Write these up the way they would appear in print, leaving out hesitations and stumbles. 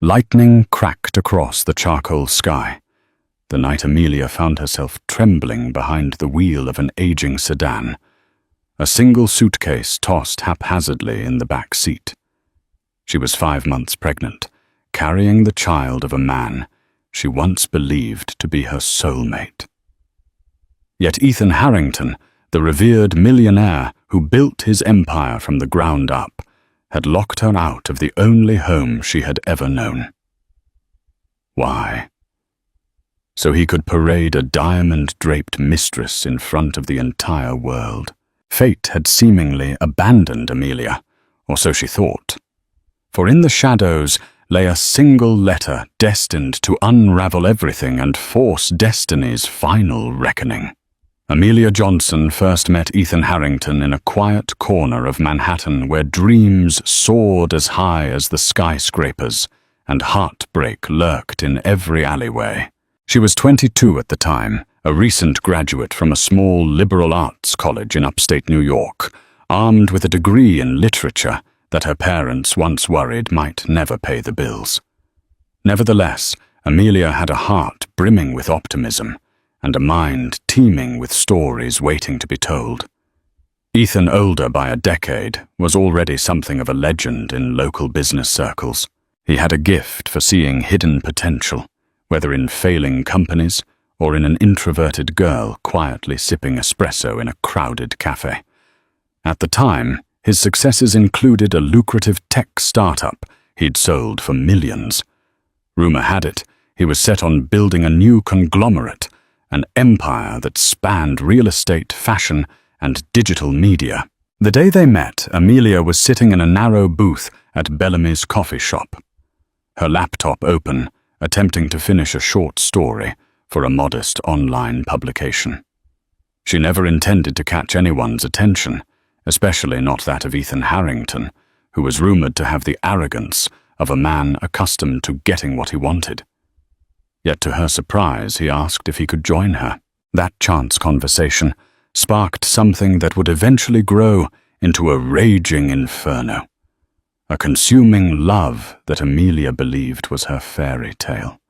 Lightning cracked across the charcoal sky, the night Amelia found herself trembling behind the wheel of an aging sedan, a single suitcase tossed haphazardly in the back seat. She was 5 months pregnant, carrying the child of a man she once believed to be her soulmate. Yet Ethan Harrington, the revered millionaire who built his empire from the ground up, had locked her out of the only home she had ever known. Why? So he could parade a diamond-draped mistress in front of the entire world. Fate had seemingly abandoned Amelia, or so she thought. For in the shadows lay a single letter destined to unravel everything and force destiny's final reckoning. Amelia Johnson first met Ethan Harrington in a quiet corner of Manhattan where dreams soared as high as the skyscrapers and heartbreak lurked in every alleyway. She was 22 at the time, a recent graduate from a small liberal arts college in upstate New York, armed with a degree in literature that her parents once worried might never pay the bills. Nevertheless, Amelia had a heart brimming with optimism and a mind teeming with stories waiting to be told. Ethan, older by a decade, was already something of a legend in local business circles. He had a gift for seeing hidden potential, whether in failing companies or in an introverted girl quietly sipping espresso in a crowded cafe. At the time, his successes included a lucrative tech startup he'd sold for millions. Rumor had it, he was set on building a new conglomerate, an empire that spanned real estate, fashion, and digital media. The day they met, Amelia was sitting in a narrow booth at Bellamy's coffee shop, her laptop open, attempting to finish a short story for a modest online publication. She never intended to catch anyone's attention, especially not that of Ethan Harrington, who was rumored to have the arrogance of a man accustomed to getting what he wanted. Yet to her surprise, he asked if he could join her. That chance conversation sparked something that would eventually grow into a raging inferno, a consuming love that Amelia believed was her fairy tale.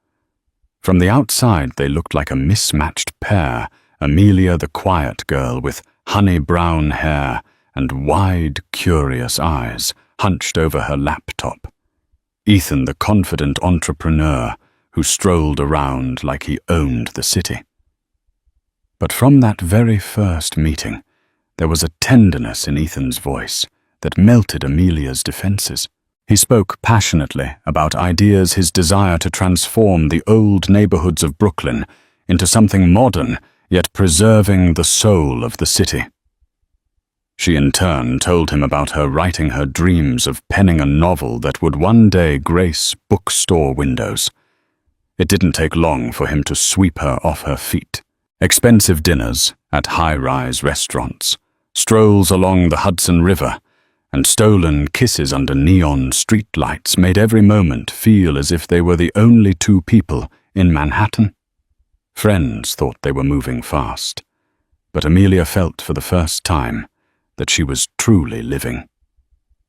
From the outside, they looked like a mismatched pair, Amelia the quiet girl with honey-brown hair and wide, curious eyes hunched over her laptop. Ethan the confident entrepreneur who strolled around like he owned the city. But from that very first meeting, there was a tenderness in Ethan's voice that melted Amelia's defenses. He spoke passionately about ideas, his desire to transform the old neighborhoods of Brooklyn into something modern, yet preserving the soul of the city. She in turn told him about her writing her dreams of penning a novel that would one day grace bookstore windows. It didn't take long for him to sweep her off her feet. Expensive dinners at high-rise restaurants, strolls along the Hudson River, and stolen kisses under neon streetlights made every moment feel as if they were the only two people in Manhattan. Friends thought they were moving fast, but Amelia felt for the first time that she was truly living.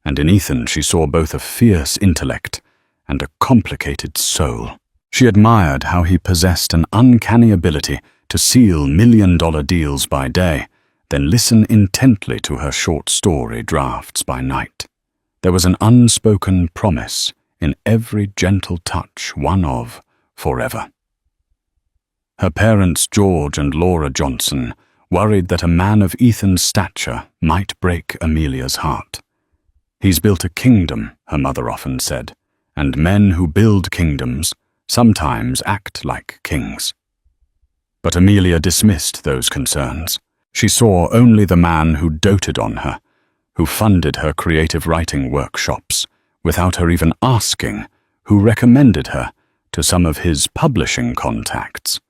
And in Ethan she saw both a fierce intellect and a complicated soul. She admired how he possessed an uncanny ability to seal million-dollar deals by day, then listen intently to her short story drafts by night. There was an unspoken promise in every gentle touch, one of forever. Her parents, George and Laura Johnson, worried that a man of Ethan's stature might break Amelia's heart. He's built a kingdom, her mother often said, and men who build kingdoms sometimes act like kings. But Amelia dismissed those concerns. She saw only the man who doted on her, who funded her creative writing workshops, without her even asking, who recommended her to some of his publishing contacts.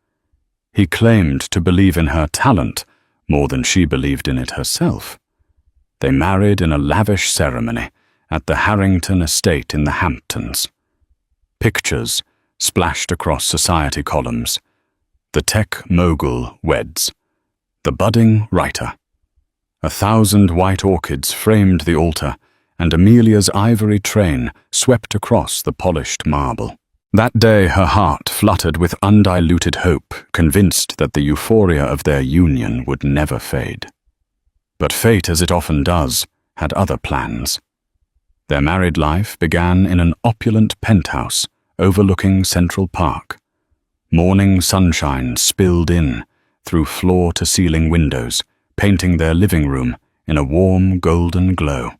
He claimed to believe in her talent more than she believed in it herself. They married in a lavish ceremony at the Harrington estate in the Hamptons. Pictures splashed across society columns. The tech mogul weds. The budding writer. 1,000 white orchids framed the altar, and Amelia's ivory train swept across the polished marble. That day her heart fluttered with undiluted hope, convinced that the euphoria of their union would never fade. But fate, as it often does, had other plans. Their married life began in an opulent penthouse overlooking Central Park. Morning sunshine spilled in through floor-to-ceiling windows, painting their living room in a warm golden glow.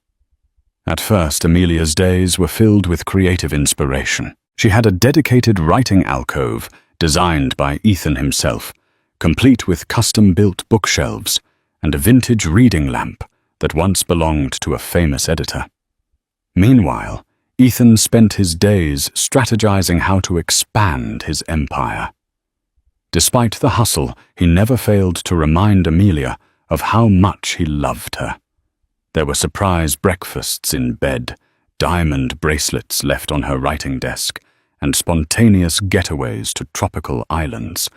At first, Amelia's days were filled with creative inspiration. She had a dedicated writing alcove designed by Ethan himself, complete with custom-built bookshelves and a vintage reading lamp that once belonged to a famous editor. Meanwhile, Ethan spent his days strategizing how to expand his empire. Despite the hustle, he never failed to remind Amelia of how much he loved her. There were surprise breakfasts in bed, diamond bracelets left on her writing desk, and spontaneous getaways to tropical islands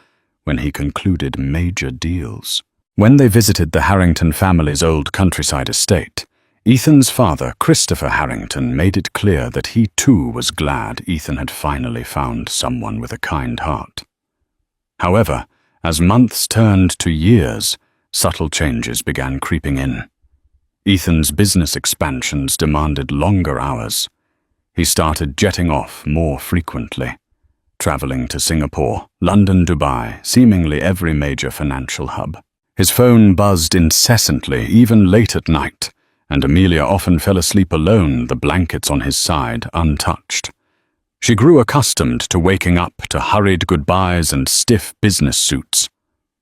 when he concluded major deals. When they visited the Harrington family's old countryside estate, Ethan's father, Christopher Harrington, made it clear that he too was glad Ethan had finally found someone with a kind heart. However, as months turned to years, subtle changes began creeping in. Ethan's business expansions demanded longer hours. He started jetting off more frequently, traveling to Singapore, London, Dubai, seemingly every major financial hub. His phone buzzed incessantly, even late at night, and Amelia often fell asleep alone, the blankets on his side untouched. She grew accustomed to waking up to hurried goodbyes and stiff business suits.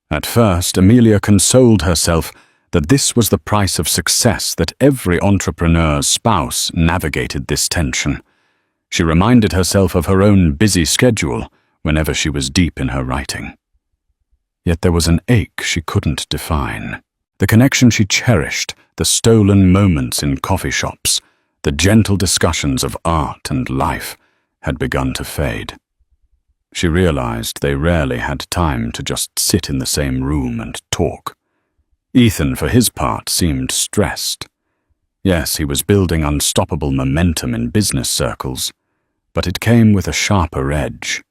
At first, Amelia consoled herself that this was the price of success, that every entrepreneur's spouse navigated this tension. She reminded herself of her own busy schedule whenever she was deep in her writing. Yet there was an ache she couldn't define. The connection she cherished, the stolen moments in coffee shops, the gentle discussions of art and life, had begun to fade. She realized they rarely had time to just sit in the same room and talk. Ethan, for his part, seemed stressed. Yes, he was building unstoppable momentum in business circles, but it came with a sharper edge.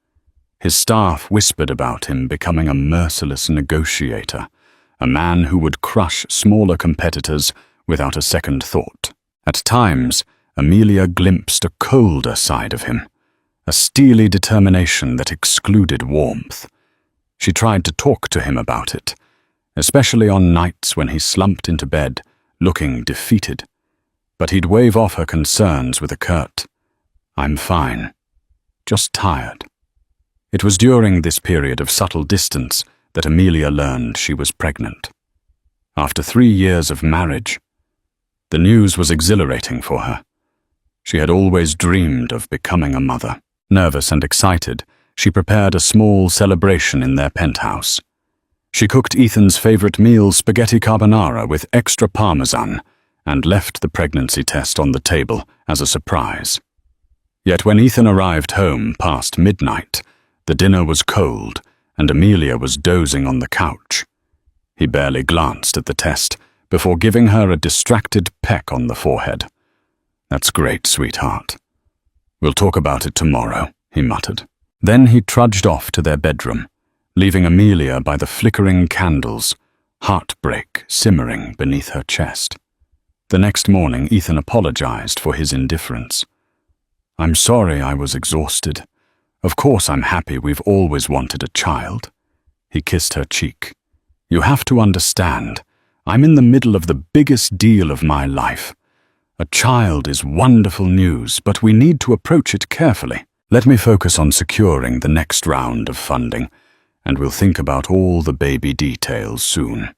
His staff whispered about him becoming a merciless negotiator, a man who would crush smaller competitors without a second thought. At times, Amelia glimpsed a colder side of him, a steely determination that excluded warmth. She tried to talk to him about it, especially on nights when he slumped into bed, looking defeated. But he'd wave off her concerns with a curt, "I'm fine, just tired." It was during this period of subtle distance that Amelia learned she was pregnant. After 3 years of marriage, the news was exhilarating for her. She had always dreamed of becoming a mother. Nervous and excited, she prepared a small celebration in their penthouse. She cooked Ethan's favorite meal, spaghetti carbonara with extra parmesan, and left the pregnancy test on the table as a surprise. Yet when Ethan arrived home past midnight, the dinner was cold and Amelia was dozing on the couch. He barely glanced at the test before giving her a distracted peck on the forehead. "That's great, sweetheart. We'll talk about it tomorrow," he muttered. Then he trudged off to their bedroom, leaving Amelia by the flickering candles, heartbreak simmering beneath her chest. The next morning, Ethan apologized for his indifference. "I'm sorry I was exhausted. Of course I'm happy we've always wanted a child." He kissed her cheek. "You have to understand, I'm in the middle of the biggest deal of my life. A child is wonderful news, but we need to approach it carefully. Let me focus on securing the next round of funding, and we'll think about all the baby details soon."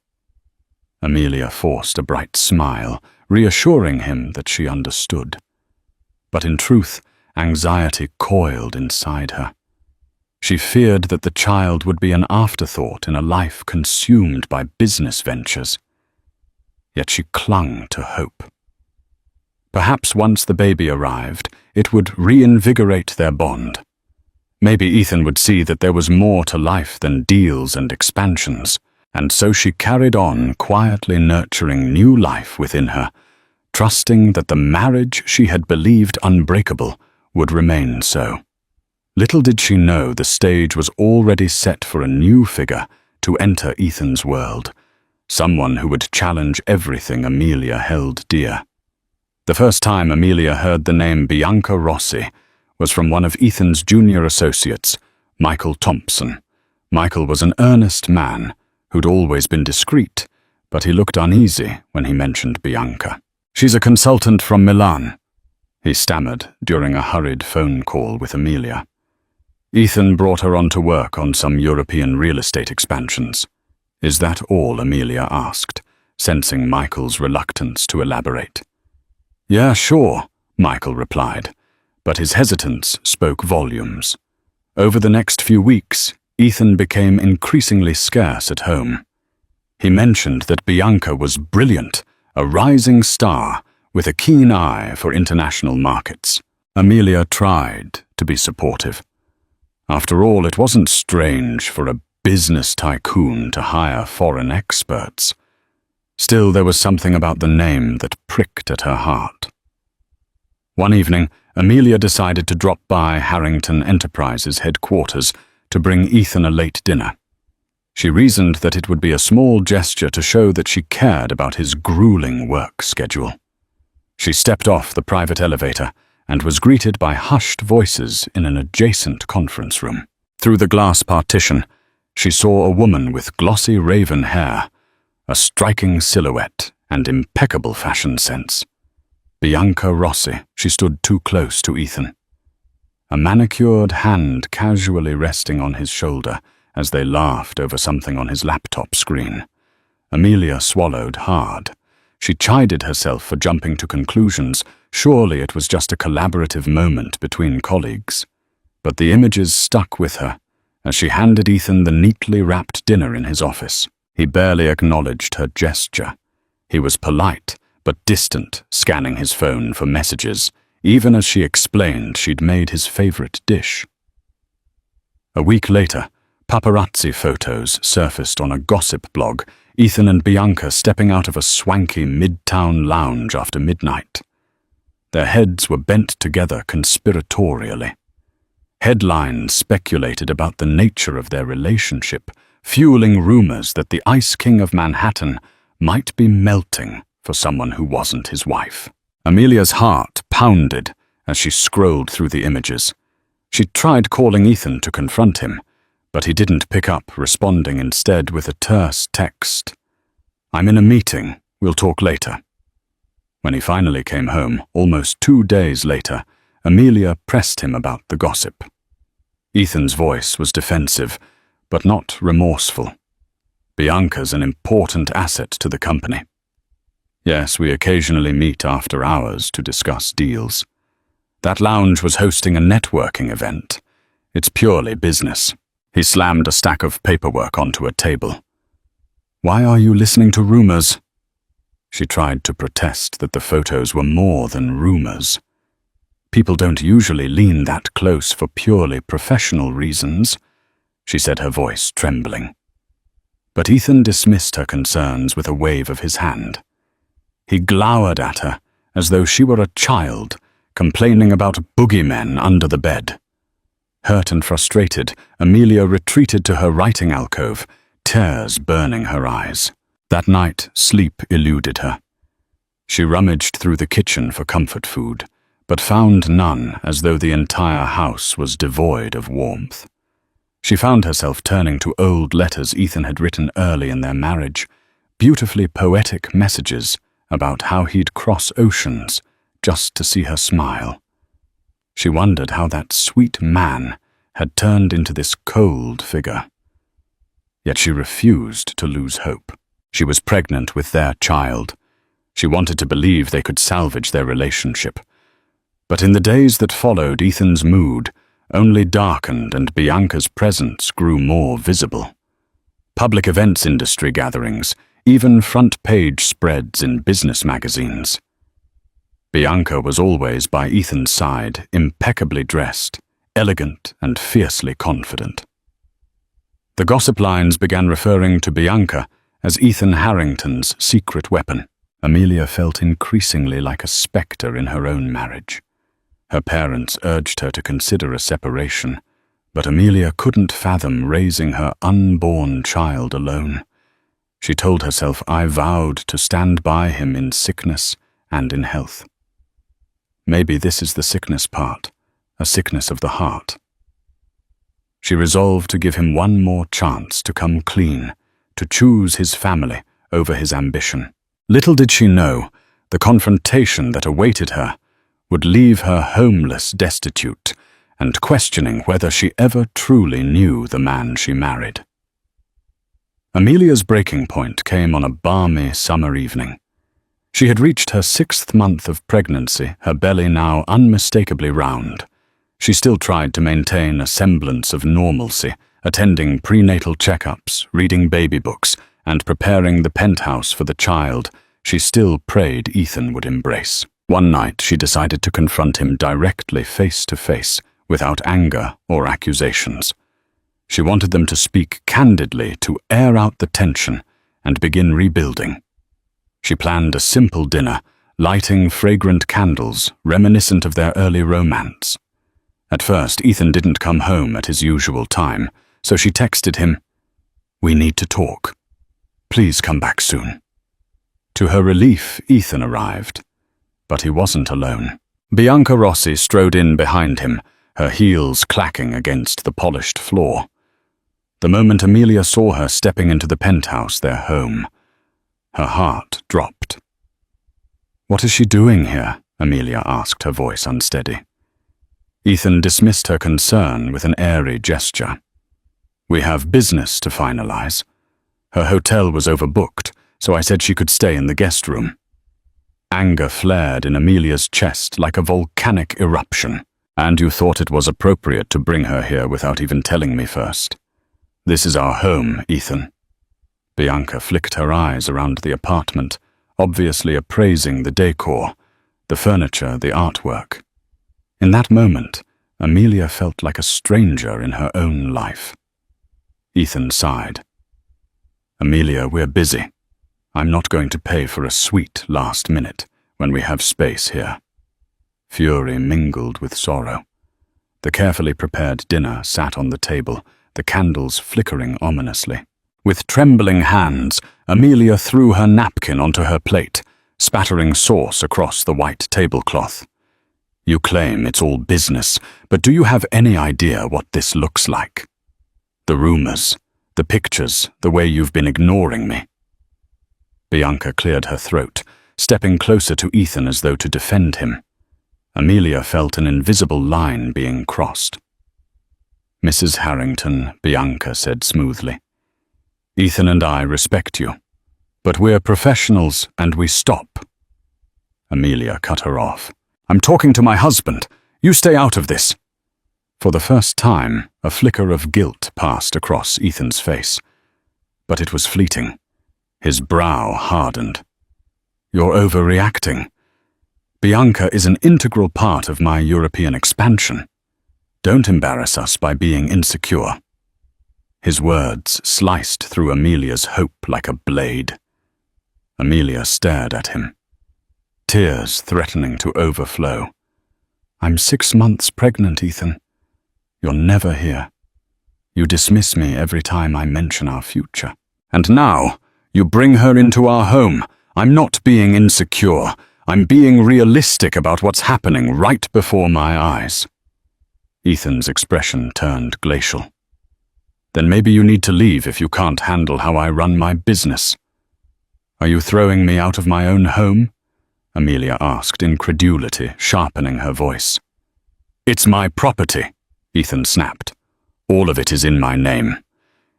Amelia forced a bright smile, reassuring him that she understood. But in truth, anxiety coiled inside her. She feared that the child would be an afterthought in a life consumed by business ventures. Yet she clung to hope. Perhaps once the baby arrived, it would reinvigorate their bond. Maybe Ethan would see that there was more to life than deals and expansions, and so she carried on, quietly nurturing new life within her, trusting that the marriage she had believed unbreakable would remain so. Little did she know the stage was already set for a new figure to enter Ethan's world, someone who would challenge everything Amelia held dear. The first time Amelia heard the name Bianca Rossi was from one of Ethan's junior associates, Michael Thompson. Michael was an earnest man who'd always been discreet, but he looked uneasy when he mentioned Bianca. "She's a consultant from Milan," he stammered during a hurried phone call with Amelia. "Ethan brought her on to work on some European real estate expansions." "Is that all?" Amelia asked, sensing Michael's reluctance to elaborate. "Yeah, sure," Michael replied, but his hesitance spoke volumes. Over the next few weeks, Ethan became increasingly scarce at home. He mentioned that Bianca was brilliant, a rising star with a keen eye for international markets. Amelia tried to be supportive. After all, it wasn't strange for a business tycoon to hire foreign experts. Still, there was something about the name that pricked at her heart. One evening, Amelia decided to drop by Harrington Enterprises headquarters to bring Ethan a late dinner. She reasoned that it would be a small gesture to show that she cared about his grueling work schedule. She stepped off the private elevator and was greeted by hushed voices in an adjacent conference room. Through the glass partition, she saw a woman with glossy raven hair, a striking silhouette and impeccable fashion sense. Bianca Rossi. She stood too close to Ethan. A manicured hand casually resting on his shoulder as they laughed over something on his laptop screen. Amelia swallowed hard. She chided herself for jumping to conclusions. Surely it was just a collaborative moment between colleagues. But the images stuck with her as she handed Ethan the neatly wrapped dinner in his office. He barely acknowledged her gesture. He was polite, but distant, scanning his phone for messages, even as she explained she'd made his favorite dish. A week later, paparazzi photos surfaced on a gossip blog, Ethan and Bianca stepping out of a swanky midtown lounge after midnight. Their heads were bent together conspiratorially. Headlines speculated about the nature of their relationship, fueling rumors that the Ice King of Manhattan might be melting for someone who wasn't his wife. Amelia's heart pounded as she scrolled through the images. She tried calling Ethan to confront him, but he didn't pick up, responding instead with a terse text. "I'm in a meeting. We'll talk later." When he finally came home, almost 2 days later, Amelia pressed him about the gossip. Ethan's voice was defensive, but not remorseful. "Bianca's an important asset to the company. Yes, we occasionally meet after hours to discuss deals. That lounge was hosting a networking event. It's purely business." He slammed a stack of paperwork onto a table. "Why are you listening to rumors?" She tried to protest that the photos were more than rumors. "People don't usually lean that close for purely professional reasons," she said, her voice trembling. But Ethan dismissed her concerns with a wave of his hand. He glowered at her as though she were a child, complaining about boogeymen under the bed. Hurt and frustrated, Amelia retreated to her writing alcove, tears burning her eyes. That night, sleep eluded her. She rummaged through the kitchen for comfort food, but found none, as though the entire house was devoid of warmth. She found herself turning to old letters Ethan had written early in their marriage, beautifully poetic messages about how he'd cross oceans just to see her smile. She wondered how that sweet man had turned into this cold figure. Yet she refused to lose hope. She was pregnant with their child. She wanted to believe they could salvage their relationship. But in the days that followed, Ethan's mood only darkened and Bianca's presence grew more visible. Public events industry gatherings, even front-page spreads in business magazines. Bianca was always by Ethan's side, impeccably dressed, elegant and fiercely confident. The gossip lines began referring to Bianca as Ethan Harrington's secret weapon. Amelia felt increasingly like a spectre in her own marriage. Her parents urged her to consider a separation, but Amelia couldn't fathom raising her unborn child alone. She told herself, "I vowed to stand by him in sickness and in health." Maybe this is the sickness part, a sickness of the heart. She resolved to give him one more chance to come clean, to choose his family over his ambition. Little did she know, the confrontation that awaited her would leave her homeless, destitute, and questioning whether she ever truly knew the man she married. Amelia's breaking point came on a balmy summer evening. She had reached her 6th month of pregnancy, her belly now unmistakably round. She still tried to maintain a semblance of normalcy, attending prenatal checkups, reading baby books, and preparing the penthouse for the child she still prayed Ethan would embrace. One night she decided to confront him directly, face to face, without anger or accusations. She wanted them to speak candidly, to air out the tension and begin rebuilding. She planned a simple dinner, lighting fragrant candles reminiscent of their early romance. At first, Ethan didn't come home at his usual time, so she texted him, "We need to talk. Please come back soon." To her relief, Ethan arrived, but he wasn't alone. Bianca Rossi strode in behind him, her heels clacking against the polished floor. The moment Amelia saw her stepping into the penthouse, their home, her heart dropped. "What is she doing here?" Amelia asked, her voice unsteady. Ethan dismissed her concern with an airy gesture. "We have business to finalize. Her hotel was overbooked, so I said she could stay in the guest room." Anger flared in Amelia's chest like a volcanic eruption. "And you thought it was appropriate to bring her here without even telling me first. This is our home, Ethan." Bianca flicked her eyes around the apartment, obviously appraising the decor, the furniture, the artwork. In that moment, Amelia felt like a stranger in her own life. Ethan sighed. "Amelia, we're busy. I'm not going to pay for a suite last minute when we have space here." Fury mingled with sorrow. The carefully prepared dinner sat on the table, the candles flickering ominously. With trembling hands, Amelia threw her napkin onto her plate, spattering sauce across the white tablecloth. "You claim it's all business, but do you have any idea what this looks like? The rumors, the pictures, the way you've been ignoring me." Bianca cleared her throat, stepping closer to Ethan as though to defend him. Amelia felt an invisible line being crossed. "Mrs. Harrington," Bianca said smoothly, "Ethan and I respect you, but we're professionals and we stop." Amelia cut her off. "I'm talking to my husband. You stay out of this." For the first time, a flicker of guilt passed across Ethan's face. But it was fleeting. His brow hardened. "You're overreacting. Bianca is an integral part of my European expansion. Don't embarrass us by being insecure." His words sliced through Amelia's hope like a blade. Amelia stared at him, tears threatening to overflow. "I'm 6 months pregnant, Ethan. You're never here. You dismiss me every time I mention our future. And now, you bring her into our home. I'm not being insecure. I'm being realistic about what's happening right before my eyes." Ethan's expression turned glacial. "Then maybe you need to leave if you can't handle how I run my business." "Are you throwing me out of my own home?" Amelia asked, incredulity sharpening her voice. "It's my property," Ethan snapped. "All of it is in my name.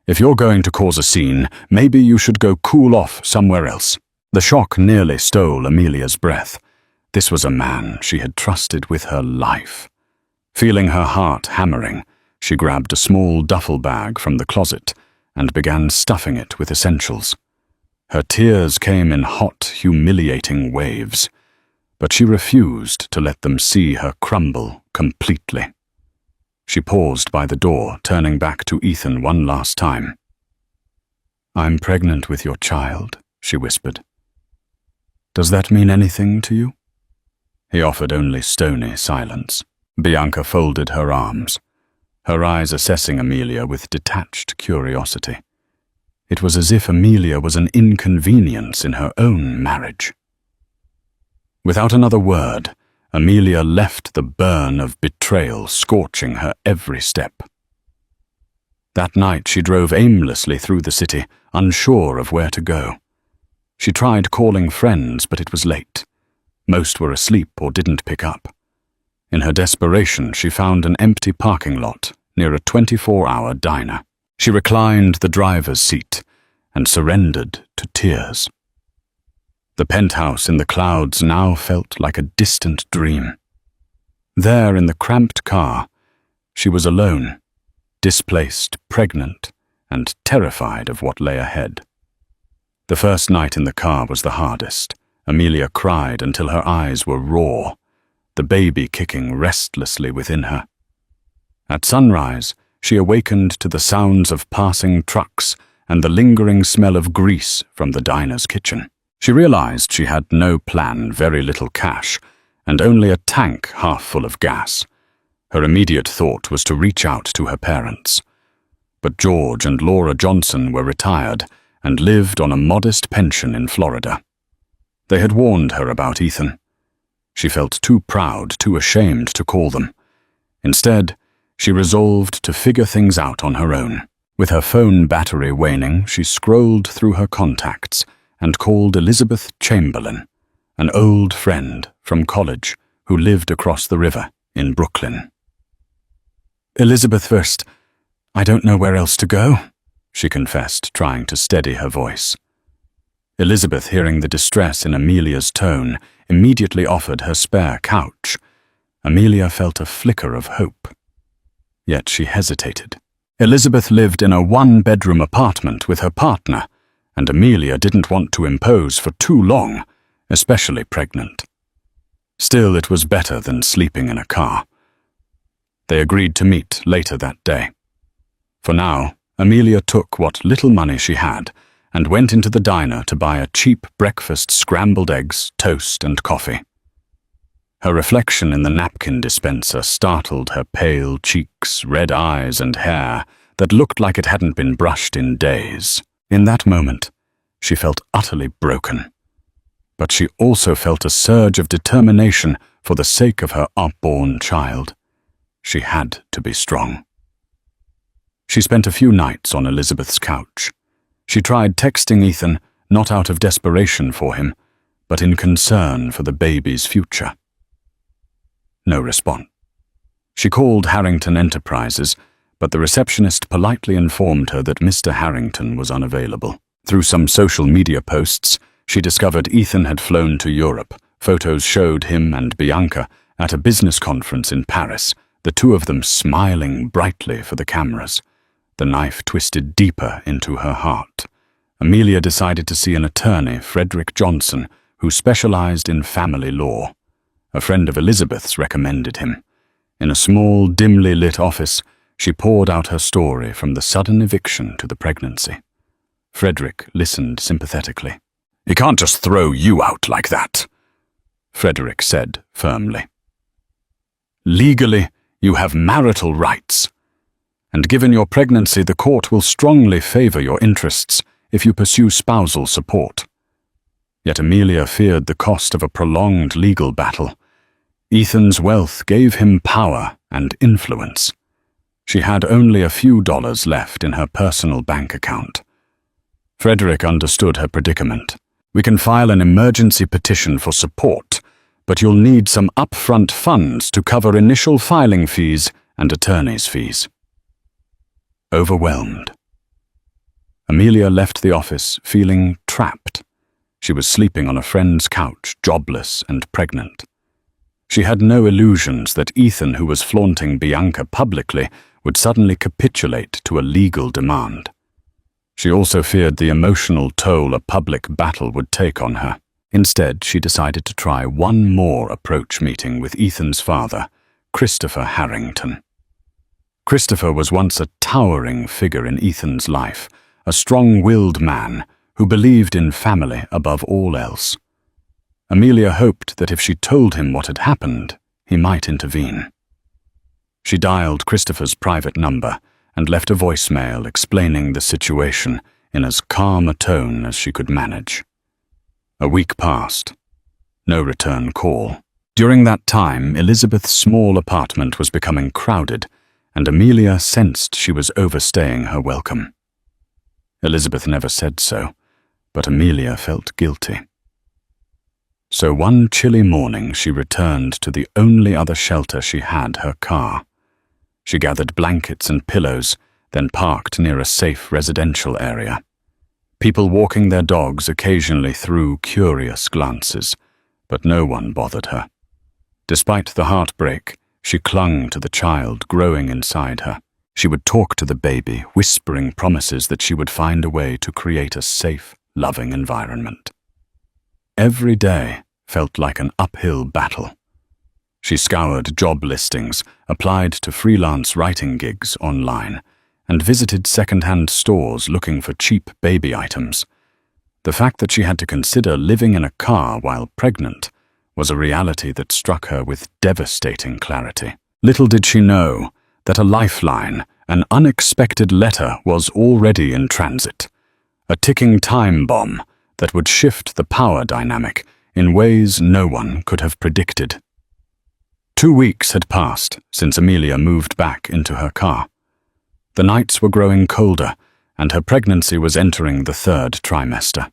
If you're going to cause a scene, maybe you should go cool off somewhere else." The shock nearly stole Amelia's breath. This was a man she had trusted with her life. Feeling her heart hammering, she grabbed a small duffel bag from the closet and began stuffing it with essentials. Her tears came in hot, humiliating waves, but she refused to let them see her crumble completely. She paused by the door, turning back to Ethan one last time. "I'm pregnant with your child," she whispered. "Does that mean anything to you?" He offered only stony silence. Bianca folded her arms, her eyes assessing Amelia with detached curiosity. It was as if Amelia was an inconvenience in her own marriage. Without another word, Amelia left the burn of betrayal scorching her every step. That night she drove aimlessly through the city, unsure of where to go. She tried calling friends, but it was late. Most were asleep or didn't pick up. In her desperation, she found an empty parking lot near a 24-hour diner. She reclined the driver's seat and surrendered to tears. The penthouse in the clouds now felt like a distant dream. There in the cramped car, she was alone, displaced, pregnant, and terrified of what lay ahead. The first night in the car was the hardest. Amelia cried until her eyes were raw, the baby kicking restlessly within her. At sunrise, she awakened to the sounds of passing trucks and the lingering smell of grease from the diner's kitchen. She realized she had no plan, very little cash, and only a tank half full of gas. Her immediate thought was to reach out to her parents. But George and Laura Johnson were retired and lived on a modest pension in Florida. They had warned her about Ethan. She felt too proud, too ashamed to call them. Instead, she resolved to figure things out on her own. With her phone battery waning, she scrolled through her contacts and called Elizabeth Chamberlain, an old friend from college who lived across the river in Brooklyn. "Elizabeth first. I don't know where else to go," she confessed, trying to steady her voice. Elizabeth, hearing the distress in Amelia's tone, immediately offered her spare couch. Amelia felt a flicker of hope. Yet she hesitated. Elizabeth lived in a one-bedroom apartment with her partner, and Amelia didn't want to impose for too long, especially pregnant. Still, it was better than sleeping in a car. They agreed to meet later that day. For now, Amelia took what little money she had and went into the diner to buy a cheap breakfast, scrambled eggs, toast, and coffee. Her reflection in the napkin dispenser startled her pale cheeks, red eyes, and hair that looked like it hadn't been brushed in days. In that moment, she felt utterly broken. But she also felt a surge of determination for the sake of her unborn child. She had to be strong. She spent a few nights on Elizabeth's couch. She tried texting Ethan, not out of desperation for him, but in concern for the baby's future. No response. She called Harrington Enterprises, but the receptionist politely informed her that Mr. Harrington was unavailable. Through some social media posts, she discovered Ethan had flown to Europe. Photos showed him and Bianca at a business conference in Paris, the two of them smiling brightly for the cameras. The knife twisted deeper into her heart. Amelia decided to see an attorney, Frederick Johnson, who specialized in family law. A friend of Elizabeth's recommended him. In a small, dimly lit office, she poured out her story from the sudden eviction to the pregnancy. Frederick listened sympathetically. "He can't just throw you out like that," Frederick said firmly. "Legally, you have marital rights. And given your pregnancy, the court will strongly favor your interests if you pursue spousal support." Yet Amelia feared the cost of a prolonged legal battle. Ethan's wealth gave him power and influence. She had only a few dollars left in her personal bank account. Frederick understood her predicament. "We can file an emergency petition for support, but you'll need some upfront funds to cover initial filing fees and attorney's fees." Overwhelmed, Amelia left the office feeling trapped. She was sleeping on a friend's couch, jobless and pregnant. She had no illusions that Ethan, who was flaunting Bianca publicly, would suddenly capitulate to a legal demand. She also feared the emotional toll a public battle would take on her. Instead, she decided to try one more approach meeting with Ethan's father, Christopher Harrington. Christopher was once a towering figure in Ethan's life, a strong-willed man who believed in family above all else. Amelia hoped that if she told him what had happened, he might intervene. She dialed Christopher's private number and left a voicemail explaining the situation in as calm a tone as she could manage. A week passed. No return call. During that time, Elizabeth's small apartment was becoming crowded, and Amelia sensed she was overstaying her welcome. Elizabeth never said so, but Amelia felt guilty. So one chilly morning she returned to the only other shelter she had, her car. She gathered blankets and pillows, then parked near a safe residential area. People walking their dogs occasionally threw curious glances, but no one bothered her. Despite the heartbreak, she clung to the child growing inside her. She would talk to the baby, whispering promises that she would find a way to create a safe, loving environment. Every day felt like an uphill battle. She scoured job listings, applied to freelance writing gigs online, and visited second-hand stores looking for cheap baby items. The fact that she had to consider living in a car while pregnant was a reality that struck her with devastating clarity. Little did she know that a lifeline, an unexpected letter, was already in transit, a ticking time bomb that would shift the power dynamic in ways no one could have predicted. 2 weeks had passed since Amelia moved back into her car. The nights were growing colder, and her pregnancy was entering the 3rd trimester.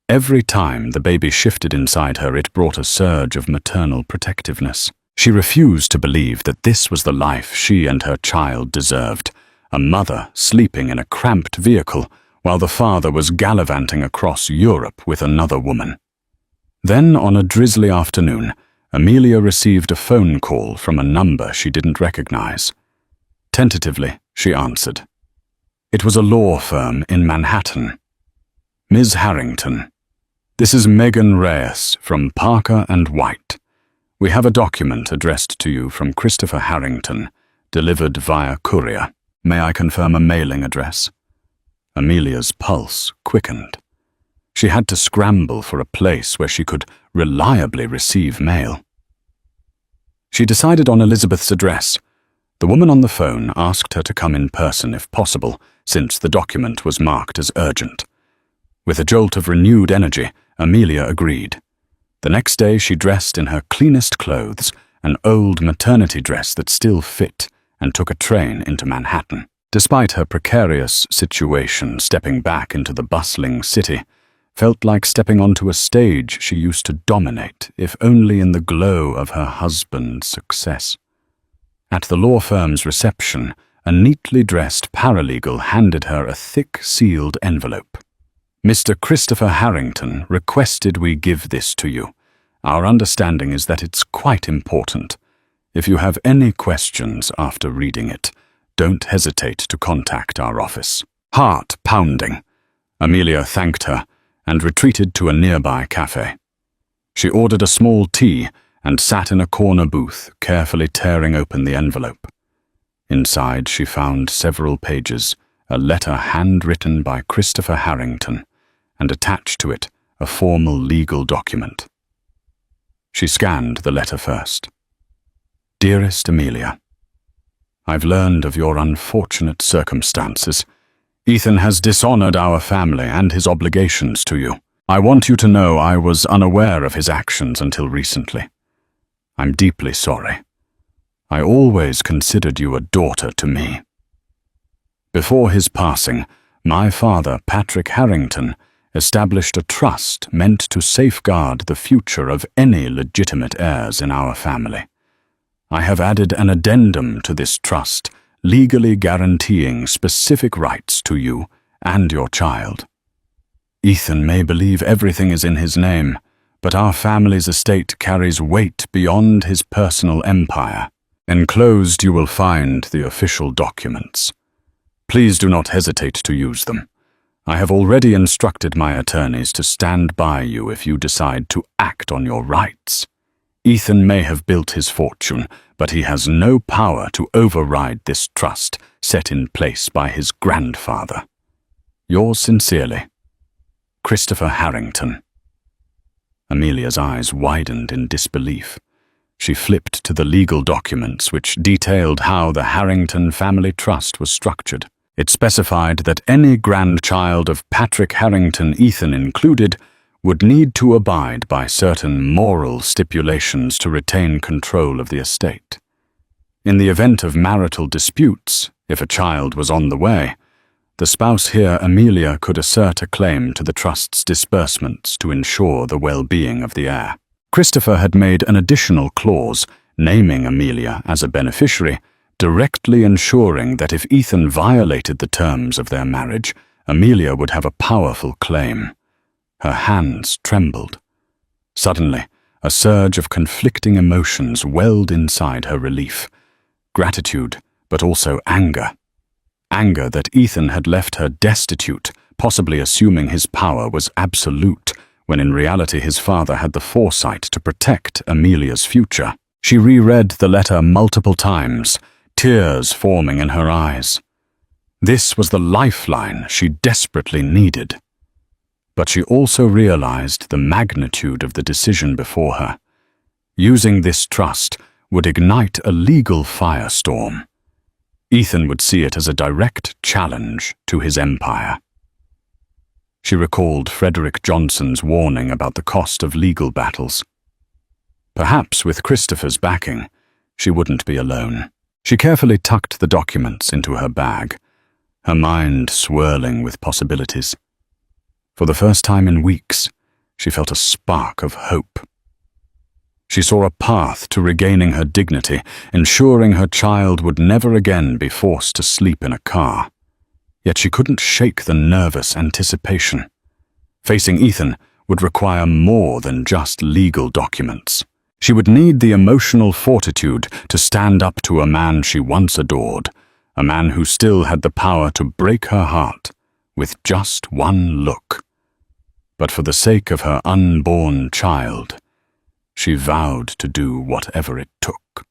Every time the baby shifted inside her, it brought a surge of maternal protectiveness. She refused to believe that this was the life she and her child deserved, a mother sleeping in a cramped vehicle while the father was gallivanting across Europe with another woman. Then, on a drizzly afternoon, Amelia received a phone call from a number she didn't recognize. Tentatively, she answered. It was a law firm in Manhattan. Ms. Harrington, this is Megan Reyes from Parker & White. We have a document addressed to you from Christopher Harrington, delivered via courier. May I confirm a mailing address? Amelia's pulse quickened. She had to scramble for a place where she could reliably receive mail. She decided on Elizabeth's address. The woman on the phone asked her to come in person if possible, since the document was marked as urgent. With a jolt of renewed energy, Amelia agreed. The next day she dressed in her cleanest clothes, an old maternity dress that still fit, and took a train into Manhattan. Despite her precarious situation, stepping back into the bustling city felt like stepping onto a stage she used to dominate, if only in the glow of her husband's success. At the law firm's reception, a neatly dressed paralegal handed her a thick, sealed envelope. Mr. Christopher Harrington requested we give this to you. Our understanding is that it's quite important. If you have any questions after reading it, don't hesitate to contact our office. Heart pounding. Amelia thanked her and retreated to a nearby cafe. She ordered a small tea and sat in a corner booth, carefully tearing open the envelope. Inside she found several pages, a letter handwritten by Christopher Harrington, and attached to it a formal legal document. She scanned the letter first. Dearest Amelia, I've learned of your unfortunate circumstances. Ethan has dishonored our family and his obligations to you. I want you to know I was unaware of his actions until recently. I'm deeply sorry. I always considered you a daughter to me. Before his passing, my father, Patrick Harrington, established a trust meant to safeguard the future of any legitimate heirs in our family. I have added an addendum to this trust, legally guaranteeing specific rights to you and your child. Ethan may believe everything is in his name, but our family's estate carries weight beyond his personal empire. Enclosed you will find the official documents. Please do not hesitate to use them. I have already instructed my attorneys to stand by you if you decide to act on your rights. Ethan may have built his fortune, but he has no power to override this trust set in place by his grandfather. Yours sincerely, Christopher Harrington. Amelia's eyes widened in disbelief. She flipped to the legal documents which detailed how the Harrington family trust was structured. It specified that any grandchild of Patrick Harrington, Ethan included, would need to abide by certain moral stipulations to retain control of the estate. In the event of marital disputes, if a child was on the way, the spouse here, Amelia, could assert a claim to the trust's disbursements to ensure the well-being of the heir. Christopher had made an additional clause, naming Amelia as a beneficiary, directly ensuring that if Ethan violated the terms of their marriage, Amelia would have a powerful claim. Her hands trembled. Suddenly, a surge of conflicting emotions welled inside her relief. Gratitude, but also anger. Anger that Ethan had left her destitute, possibly assuming his power was absolute, when in reality his father had the foresight to protect Amelia's future. She reread the letter multiple times, tears forming in her eyes. This was the lifeline she desperately needed. But she also realized the magnitude of the decision before her. Using this trust would ignite a legal firestorm. Ethan would see it as a direct challenge to his empire. She recalled Frederick Johnson's warning about the cost of legal battles. Perhaps with Christopher's backing, she wouldn't be alone. She carefully tucked the documents into her bag, her mind swirling with possibilities. For the first time in weeks, she felt a spark of hope. She saw a path to regaining her dignity, ensuring her child would never again be forced to sleep in a car. Yet she couldn't shake the nervous anticipation. Facing Ethan would require more than just legal documents. She would need the emotional fortitude to stand up to a man she once adored, a man who still had the power to break her heart with just one look. But for the sake of her unborn child, she vowed to do whatever it took.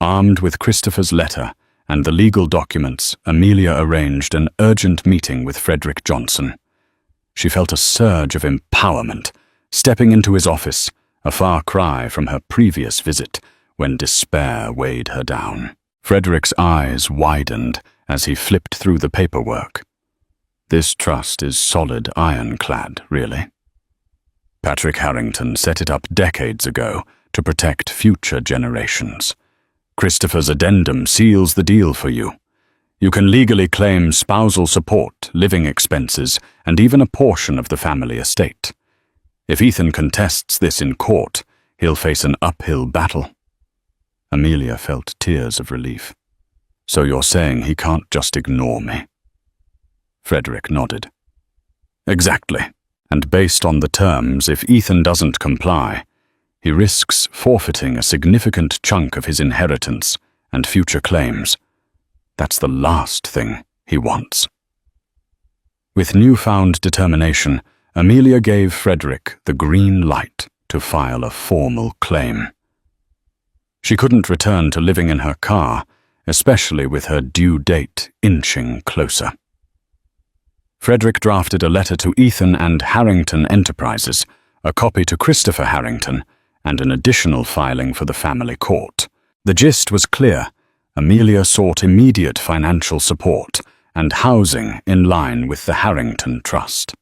Armed with Christopher's letter and the legal documents, Amelia arranged an urgent meeting with Frederick Johnson. She felt a surge of empowerment, stepping into his office, a far cry from her previous visit, when despair weighed her down. Frederick's eyes widened as he flipped through the paperwork. This trust is solid ironclad, really. Patrick Harrington set it up decades ago to protect future generations. Christopher's addendum seals the deal for you. You can legally claim spousal support, living expenses, and even a portion of the family estate. If Ethan contests this in court, he'll face an uphill battle. Amelia felt tears of relief. So you're saying he can't just ignore me? Frederick nodded. Exactly. And based on the terms, if Ethan doesn't comply, he risks forfeiting a significant chunk of his inheritance and future claims. That's the last thing he wants. With newfound determination, Amelia gave Frederick the green light to file a formal claim. She couldn't return to living in her car, especially with her due date inching closer. Frederick drafted a letter to Ethan and Harrington Enterprises, a copy to Christopher Harrington, and an additional filing for the family court. The gist was clear. Amelia sought immediate financial support and housing in line with the Harrington Trust.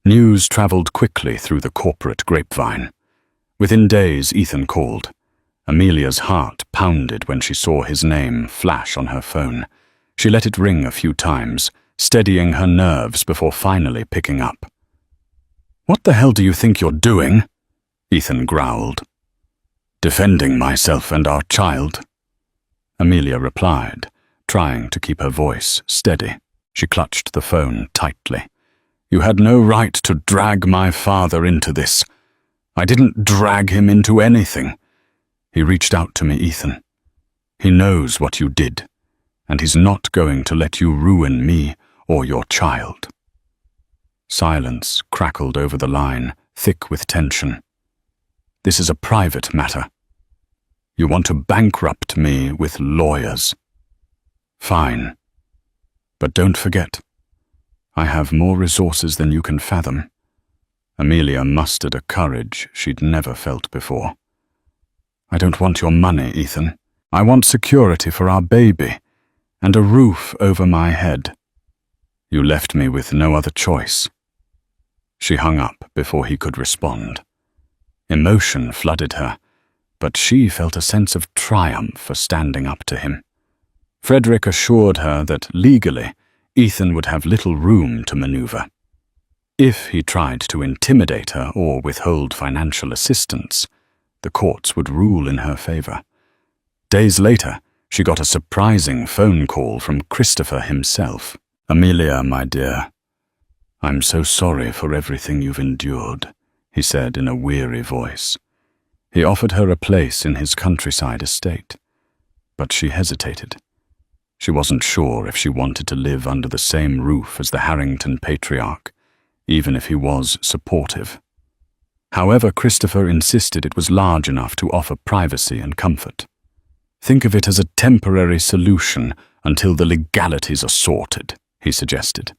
News traveled quickly through the corporate grapevine. Within days, Ethan called. Amelia's heart pounded when she saw his name flash on her phone. She let it ring a few times, steadying her nerves before finally picking up. "What the hell do you think you're doing?" Ethan growled. "Defending myself and our child," Amelia replied, trying to keep her voice steady. She clutched the phone tightly. "You had no right to drag my father into this. I didn't drag him into anything. He reached out to me, Ethan. He knows what you did, and he's not going to let you ruin me or your child." Silence crackled over the line, thick with tension. "This is a private matter. You want to bankrupt me with lawyers. Fine. But don't forget, I have more resources than you can fathom. Amelia mustered a courage she'd never felt before. "I don't want your money, Ethan. I want security for our baby, and a roof over my head. You left me with no other choice." She hung up before he could respond. Emotion flooded her, but she felt a sense of triumph for standing up to him. Frederick assured her that legally, Ethan would have little room to maneuver. If he tried to intimidate her or withhold financial assistance, the courts would rule in her favor. Days later, she got a surprising phone call from Christopher himself. "Amelia, my dear, I'm so sorry for everything you've endured," he said in a weary voice. He offered her a place in his countryside estate, but she hesitated. She wasn't sure if she wanted to live under the same roof as the Harrington patriarch, even if he was supportive. However, Christopher insisted it was large enough to offer privacy and comfort. "Think of it as a temporary solution until the legalities are sorted," he suggested.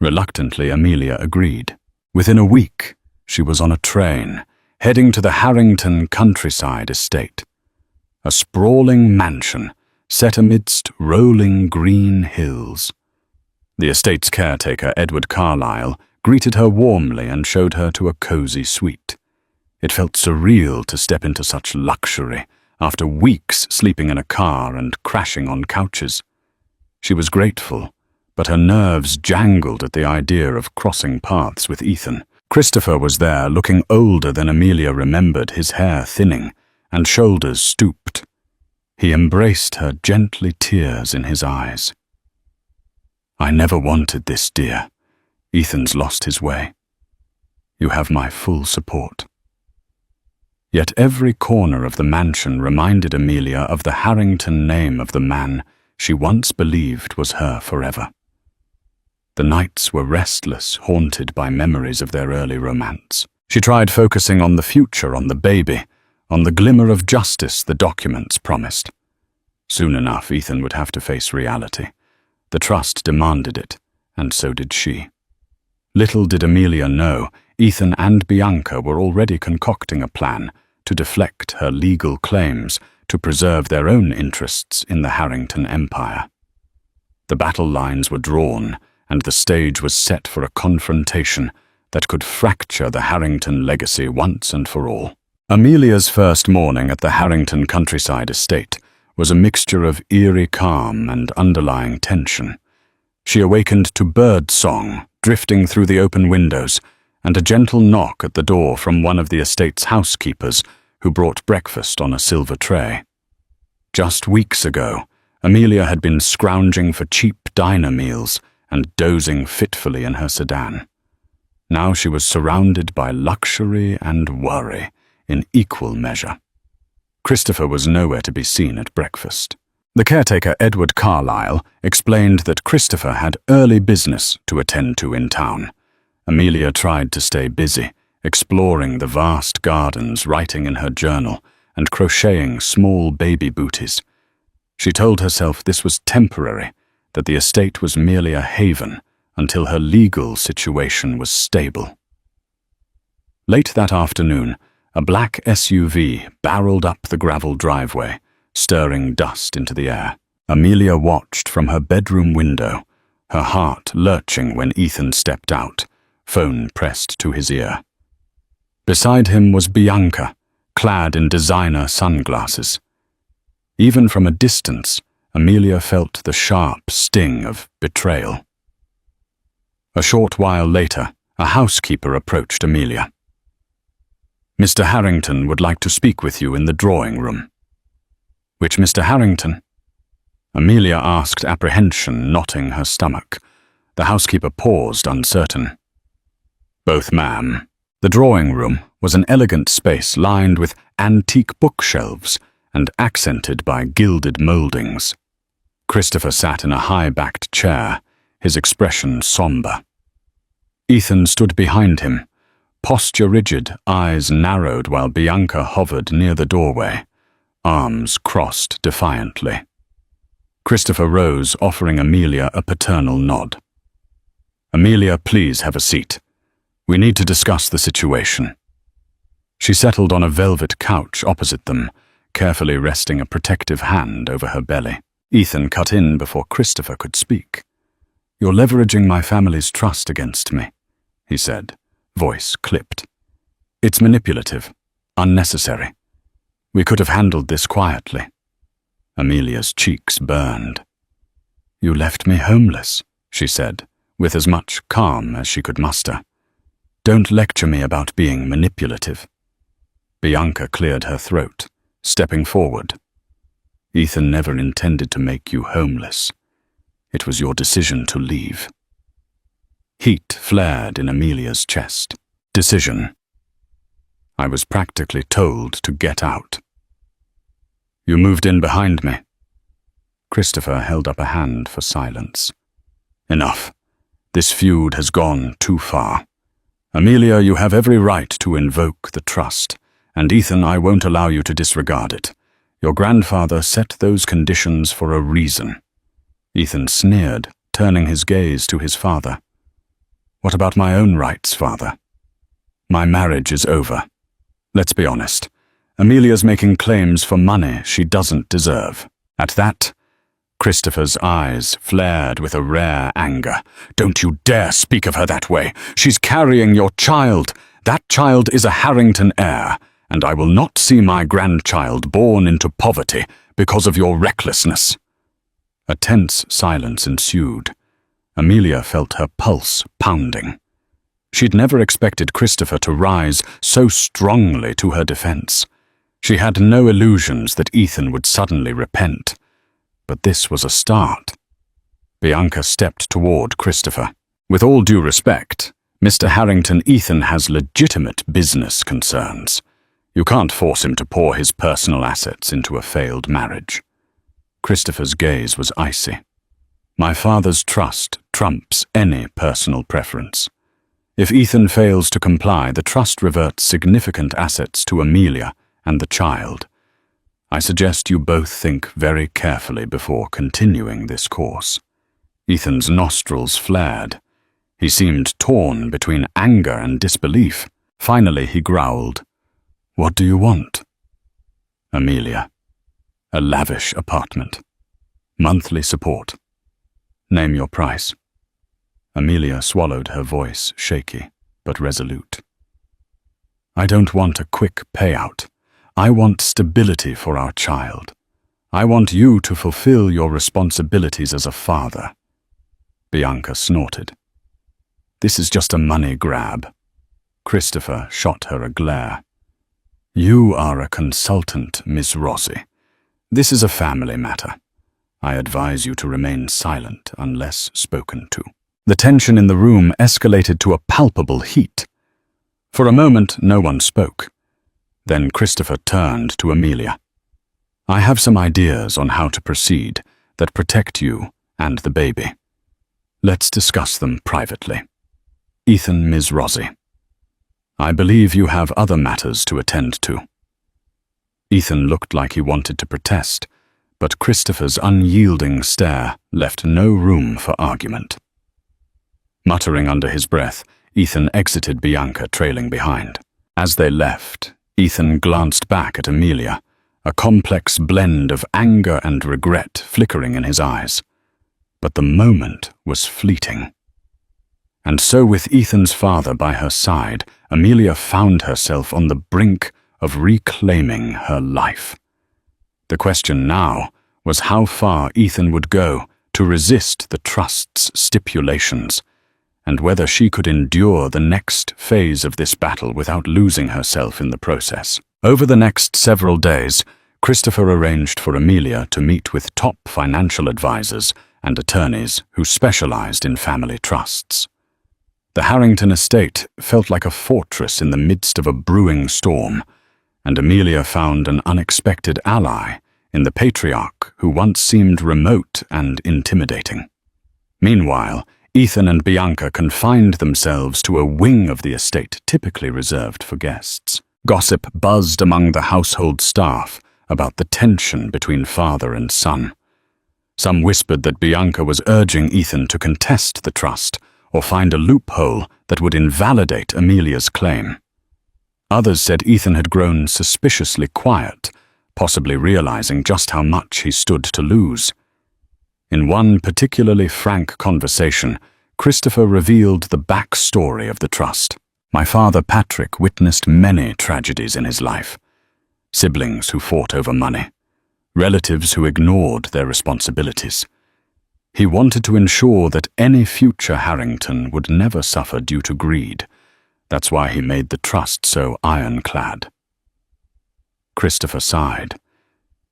Reluctantly, Amelia agreed. Within a week, she was on a train, heading to the Harrington countryside estate, a sprawling mansion set amidst rolling green hills. The estate's caretaker, Edward Carlyle, greeted her warmly and showed her to a cozy suite. It felt surreal to step into such luxury after weeks sleeping in a car and crashing on couches. She was grateful, but her nerves jangled at the idea of crossing paths with Ethan. Christopher was there, looking older than Amelia remembered, his hair thinning and shoulders stooped. He embraced her, gently, tears in his eyes. "I never wanted this, dear. Ethan's lost his way. You have my full support." Yet every corner of the mansion reminded Amelia of the Harrington name of the man she once believed was her forever. The nights were restless, haunted by memories of their early romance. She tried focusing on the future, on the baby, on the glimmer of justice the documents promised. Soon enough, Ethan would have to face reality. The trust demanded it, and so did she. Little did Amelia know, Ethan and Bianca were already concocting a plan to deflect her legal claims to preserve their own interests in the Harrington Empire. The battle lines were drawn, and the stage was set for a confrontation that could fracture the Harrington legacy once and for all. Amelia's first morning at the Harrington countryside estate was a mixture of eerie calm and underlying tension. She awakened to bird song drifting through the open windows and a gentle knock at the door from one of the estate's housekeepers who brought breakfast on a silver tray. Just weeks ago, Amelia had been scrounging for cheap diner meals and dozing fitfully in her sedan. Now she was surrounded by luxury and worry in equal measure. Christopher was nowhere to be seen at breakfast. The caretaker, Edward Carlyle, explained that Christopher had early business to attend to in town. Amelia tried to stay busy, exploring the vast gardens, writing in her journal, and crocheting small baby booties. She told herself this was temporary, that the estate was merely a haven until her legal situation was stable. Late that afternoon, a black SUV barreled up the gravel driveway, stirring dust into the air. Amelia watched from her bedroom window, her heart lurching when Ethan stepped out, phone pressed to his ear. Beside him was Bianca, clad in designer sunglasses. Even from a distance, Amelia felt the sharp sting of betrayal. A short while later, a housekeeper approached Amelia. "Mr. Harrington would like to speak with you in the drawing room." "Which Mr. Harrington?" Amelia asked, apprehension knotting her stomach. The housekeeper paused, uncertain. "Both, ma'am." The drawing room was an elegant space lined with antique bookshelves and accented by gilded moldings. Christopher sat in a high-backed chair, his expression somber. Ethan stood behind him, posture rigid, eyes narrowed while Bianca hovered near the doorway, arms crossed defiantly. Christopher rose, offering Amelia a paternal nod. "Amelia, please have a seat. We need to discuss the situation." She settled on a velvet couch opposite them, carefully resting a protective hand over her belly. Ethan cut in before Christopher could speak. "You're leveraging my family's trust against me," he said, voice clipped. "It's manipulative, unnecessary. We could have handled this quietly." Amelia's cheeks burned. "You left me homeless," she said, with as much calm as she could muster. "Don't lecture me about being manipulative." Bianca cleared her throat, stepping forward. "Ethan never intended to make you homeless. It was your decision to leave." Heat flared in Amelia's chest. "Decision. I was practically told to get out." "You moved in behind me." Christopher held up a hand for silence. "Enough. This feud has gone too far. Amelia, you have every right to invoke the trust, and Ethan, I won't allow you to disregard it. Your grandfather set those conditions for a reason." Ethan sneered, turning his gaze to his father. "What about my own rights, father? My marriage is over. Let's be honest. Amelia's making claims for money she doesn't deserve." At that, Christopher's eyes flared with a rare anger. "Don't you dare speak of her that way. She's carrying your child. That child is a Harrington heir, and I will not see my grandchild born into poverty because of your recklessness." A tense silence ensued. Amelia felt her pulse pounding. She'd never expected Christopher to rise so strongly to her defense. She had no illusions that Ethan would suddenly repent. But this was a start. Bianca stepped toward Christopher. "With all due respect, Mr. Harrington, Ethan has legitimate business concerns. You can't force him to pour his personal assets into a failed marriage." Christopher's gaze was icy. "My father's trust trumps any personal preference. If Ethan fails to comply, the trust reverts significant assets to Amelia and the child. I suggest you both think very carefully before continuing this course." Ethan's nostrils flared. He seemed torn between anger and disbelief. Finally, he growled, "What do you want?" "Amelia. A lavish apartment. Monthly support. Name your price." Amelia swallowed, her voice shaky but resolute. "I don't want a quick payout. I want stability for our child. I want you to fulfill your responsibilities as a father." Bianca snorted. "This is just a money grab." Christopher shot her a glare. "You are a consultant, Miss Rossi. This is a family matter. I advise you to remain silent unless spoken to." The tension in the room escalated to a palpable heat. For a moment, no one spoke. Then Christopher turned to Amelia. "I have some ideas on how to proceed that protect you and the baby. Let's discuss them privately. Ethan, Ms. Rossi. I believe you have other matters to attend to." Ethan looked like he wanted to protest, but Christopher's unyielding stare left no room for argument. Muttering under his breath, Ethan exited, Bianca trailing behind. As they left, Ethan glanced back at Amelia, a complex blend of anger and regret flickering in his eyes. But the moment was fleeting. And so, with Ethan's father by her side, Amelia found herself on the brink of reclaiming her life. The question now was how far Ethan would go to resist the trust's stipulations, and whether she could endure the next phase of this battle without losing herself in the process. Over the next several days, Christopher arranged for Amelia to meet with top financial advisors and attorneys who specialized in family trusts. The Harrington estate felt like a fortress in the midst of a brewing storm, and Amelia found an unexpected ally in the patriarch who once seemed remote and intimidating. Meanwhile, Ethan and Bianca confined themselves to a wing of the estate typically reserved for guests. Gossip buzzed among the household staff about the tension between father and son. Some whispered that Bianca was urging Ethan to contest the trust or find a loophole that would invalidate Amelia's claim. Others said Ethan had grown suspiciously quiet, possibly realizing just how much he stood to lose. In one particularly frank conversation, Christopher revealed the backstory of the trust. My father Patrick witnessed many tragedies in his life. Siblings who fought over money, relatives who ignored their responsibilities. He wanted to ensure that any future Harrington would never suffer due to greed. That's why he made the trust so ironclad. Christopher sighed.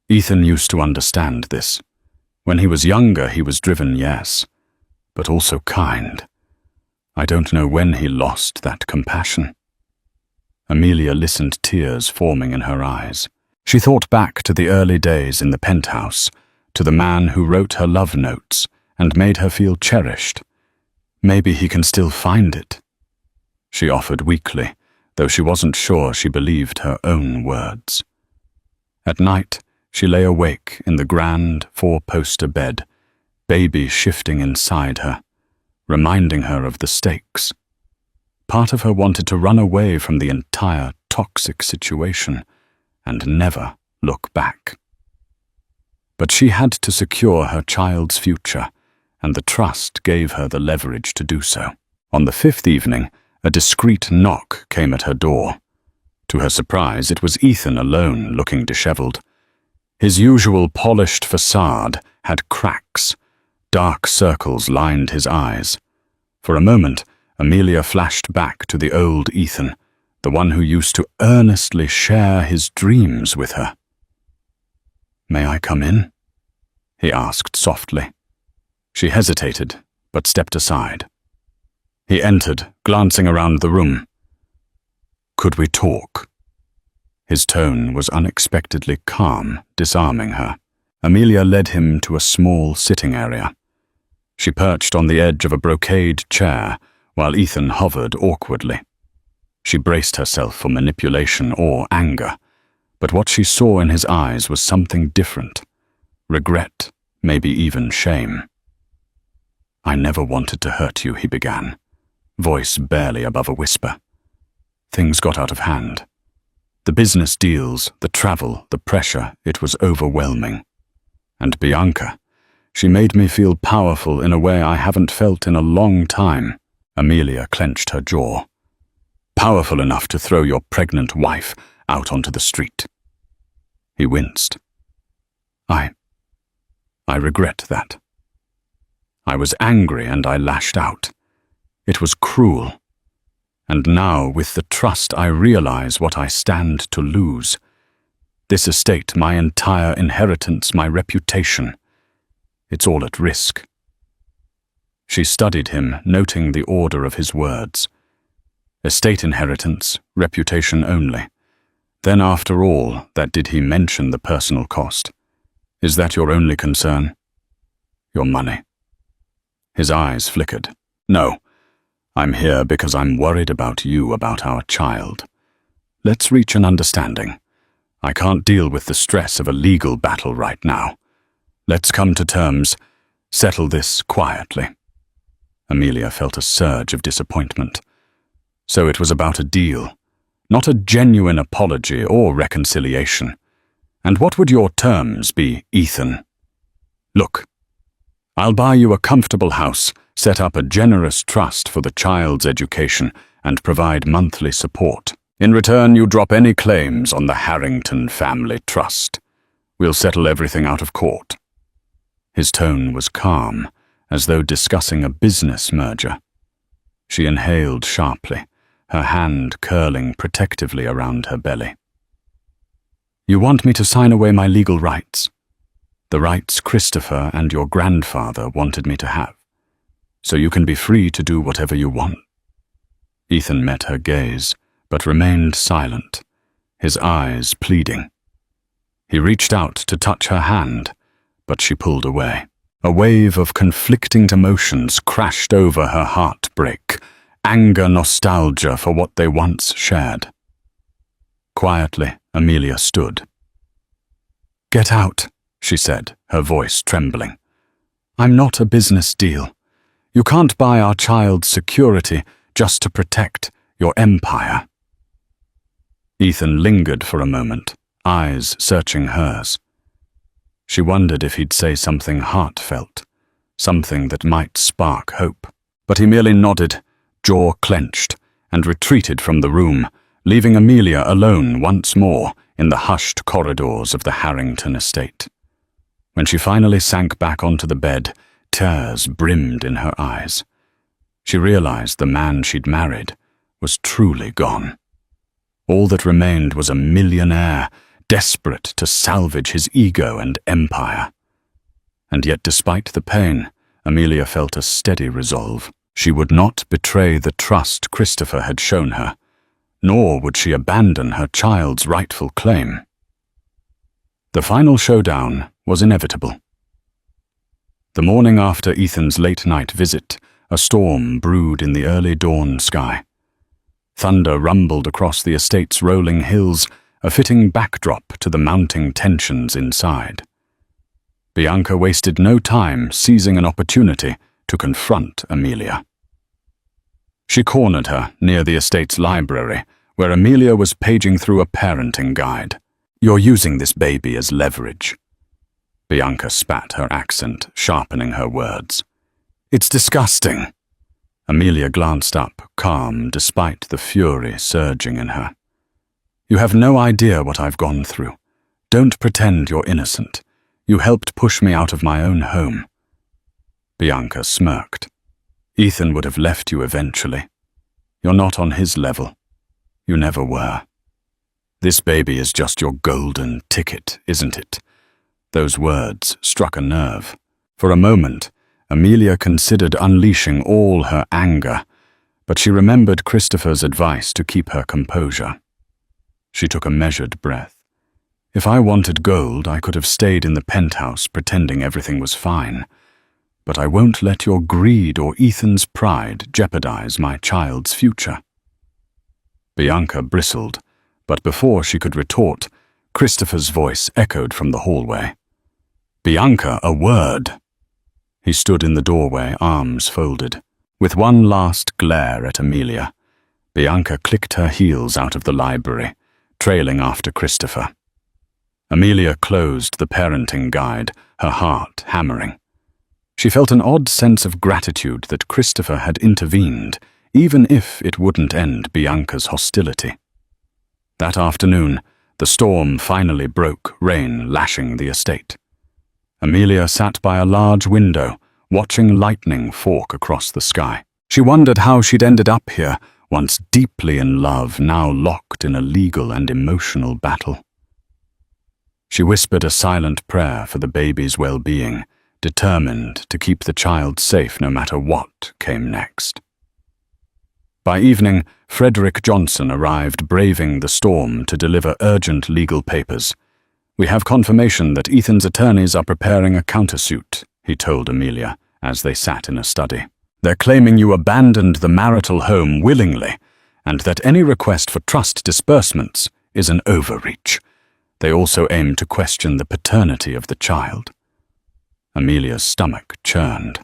Ethan used to understand this. When he was younger, he was driven, yes, but also kind. I don't know when he lost that compassion. Amelia listened, tears forming in her eyes. She thought back to the early days in the penthouse, to the man who wrote her love notes and made her feel cherished. Maybe he can still find it. She offered weakly, though she wasn't sure she believed her own words. At night, she lay awake in the grand four-poster bed, baby shifting inside her, reminding her of the stakes. Part of her wanted to run away from the entire toxic situation and never look back. But she had to secure her child's future, and the trust gave her the leverage to do so. On the fifth evening, a discreet knock came at her door. To her surprise, it was Ethan alone, looking disheveled. His usual polished facade had cracks. Dark circles lined his eyes. For a moment, Amelia flashed back to the old Ethan, the one who used to earnestly share his dreams with her. "May I come in?" he asked softly. She hesitated, but stepped aside. He entered, glancing around the room. "Could we talk?" His tone was unexpectedly calm, disarming her. Amelia led him to a small sitting area. She perched on the edge of a brocade chair, while Ethan hovered awkwardly. She braced herself for manipulation or anger, but what she saw in his eyes was something different. Regret, maybe even shame. "I never wanted to hurt you," he began, voice barely above a whisper. Things got out of hand. The business deals, the travel, the pressure, it was overwhelming. And Bianca, she made me feel powerful in a way I haven't felt in a long time. Amelia clenched her jaw. "Powerful enough to throw your pregnant wife out onto the street." He winced. I regret that. I was angry and I lashed out. It was cruel. And now, with the trust, I realize what I stand to lose. This estate, my entire inheritance, my reputation. It's all at risk. She studied him, noting the order of his words. Estate inheritance, reputation only. Then, after all, that did he mention the personal cost? Is that your only concern? Your money? His eyes flickered. "No. I'm here because I'm worried about you, about our child. Let's reach an understanding. I can't deal with the stress of a legal battle right now. Let's come to terms, settle this quietly." Amelia felt a surge of disappointment. So it was about a deal, not a genuine apology or reconciliation. And what would your terms be, Ethan? "Look, I'll buy you a comfortable house, set up a generous trust for the child's education, and provide monthly support. In return, you drop any claims on the Harrington family trust. We'll settle everything out of court." His tone was calm, as though discussing a business merger. She inhaled sharply, her hand curling protectively around her belly. "You want me to sign away my legal rights? The rights Christopher and your grandfather wanted me to have, so you can be free to do whatever you want." Ethan met her gaze, but remained silent, his eyes pleading. He reached out to touch her hand, but she pulled away. A wave of conflicting emotions crashed over her heartbreak, anger, nostalgia for what they once shared. Quietly, Amelia stood. "Get out," she said, her voice trembling. "I'm not a business deal. You can't buy our child's security just to protect your empire." Ethan lingered for a moment, eyes searching hers. She wondered if he'd say something heartfelt, something that might spark hope. But he merely nodded, jaw clenched, and retreated from the room, leaving Amelia alone once more in the hushed corridors of the Harrington estate. When she finally sank back onto the bed, tears brimmed in her eyes. She realized the man she'd married was truly gone. All that remained was a millionaire, desperate to salvage his ego and empire. And yet, despite the pain, Amelia felt a steady resolve. She would not betray the trust Christopher had shown her, nor would she abandon her child's rightful claim. The final showdown was inevitable. The morning after Ethan's late-night visit, a storm brewed in the early dawn sky. Thunder rumbled across the estate's rolling hills, a fitting backdrop to the mounting tensions inside. Bianca wasted no time seizing an opportunity to confront Amelia. She cornered her near the estate's library, where Amelia was paging through a parenting guide. "You're using this baby as leverage." Bianca spat, her accent sharpening her words. "It's disgusting." Amelia glanced up, calm despite the fury surging in her. "You have no idea what I've gone through. Don't pretend you're innocent. You helped push me out of my own home." Bianca smirked. "Ethan would have left you eventually. You're not on his level. You never were. This baby is just your golden ticket, isn't it?" Those words struck a nerve. For a moment, Amelia considered unleashing all her anger, but she remembered Christopher's advice to keep her composure. She took a measured breath. "If I wanted gold, I could have stayed in the penthouse pretending everything was fine. But I won't let your greed or Ethan's pride jeopardize my child's future." Bianca bristled, but before she could retort, Christopher's voice echoed from the hallway. "Bianca, a word!" He stood in the doorway, arms folded. With one last glare at Amelia, Bianca clicked her heels out of the library, trailing after Christopher. Amelia closed the parenting guide, her heart hammering. She felt an odd sense of gratitude that Christopher had intervened, even if it wouldn't end Bianca's hostility. That afternoon, the storm finally broke, rain lashing the estate. Amelia sat by a large window, watching lightning fork across the sky. She wondered how she'd ended up here, once deeply in love, now locked in a legal and emotional battle. She whispered a silent prayer for the baby's well-being, determined to keep the child safe no matter what came next. By evening, Frederick Johnson arrived braving the storm to deliver urgent legal papers. "We have confirmation that Ethan's attorneys are preparing a countersuit," he told Amelia as they sat in a study. "They're claiming you abandoned the marital home willingly, and that any request for trust disbursements is an overreach. They also aim to question the paternity of the child." Amelia's stomach churned.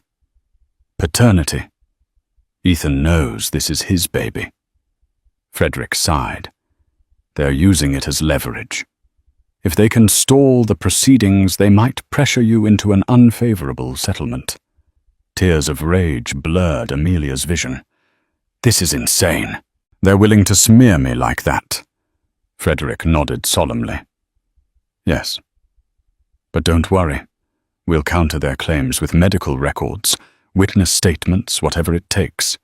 Paternity? Ethan knows this is his baby. Frederick sighed. They're using it as leverage. If they can stall the proceedings, they might pressure you into an unfavorable settlement. Tears of rage blurred Amelia's vision. "This is insane. They're willing to smear me like that." Frederick nodded solemnly. "Yes. But don't worry. We'll counter their claims with medical records, witness statements, whatever it takes.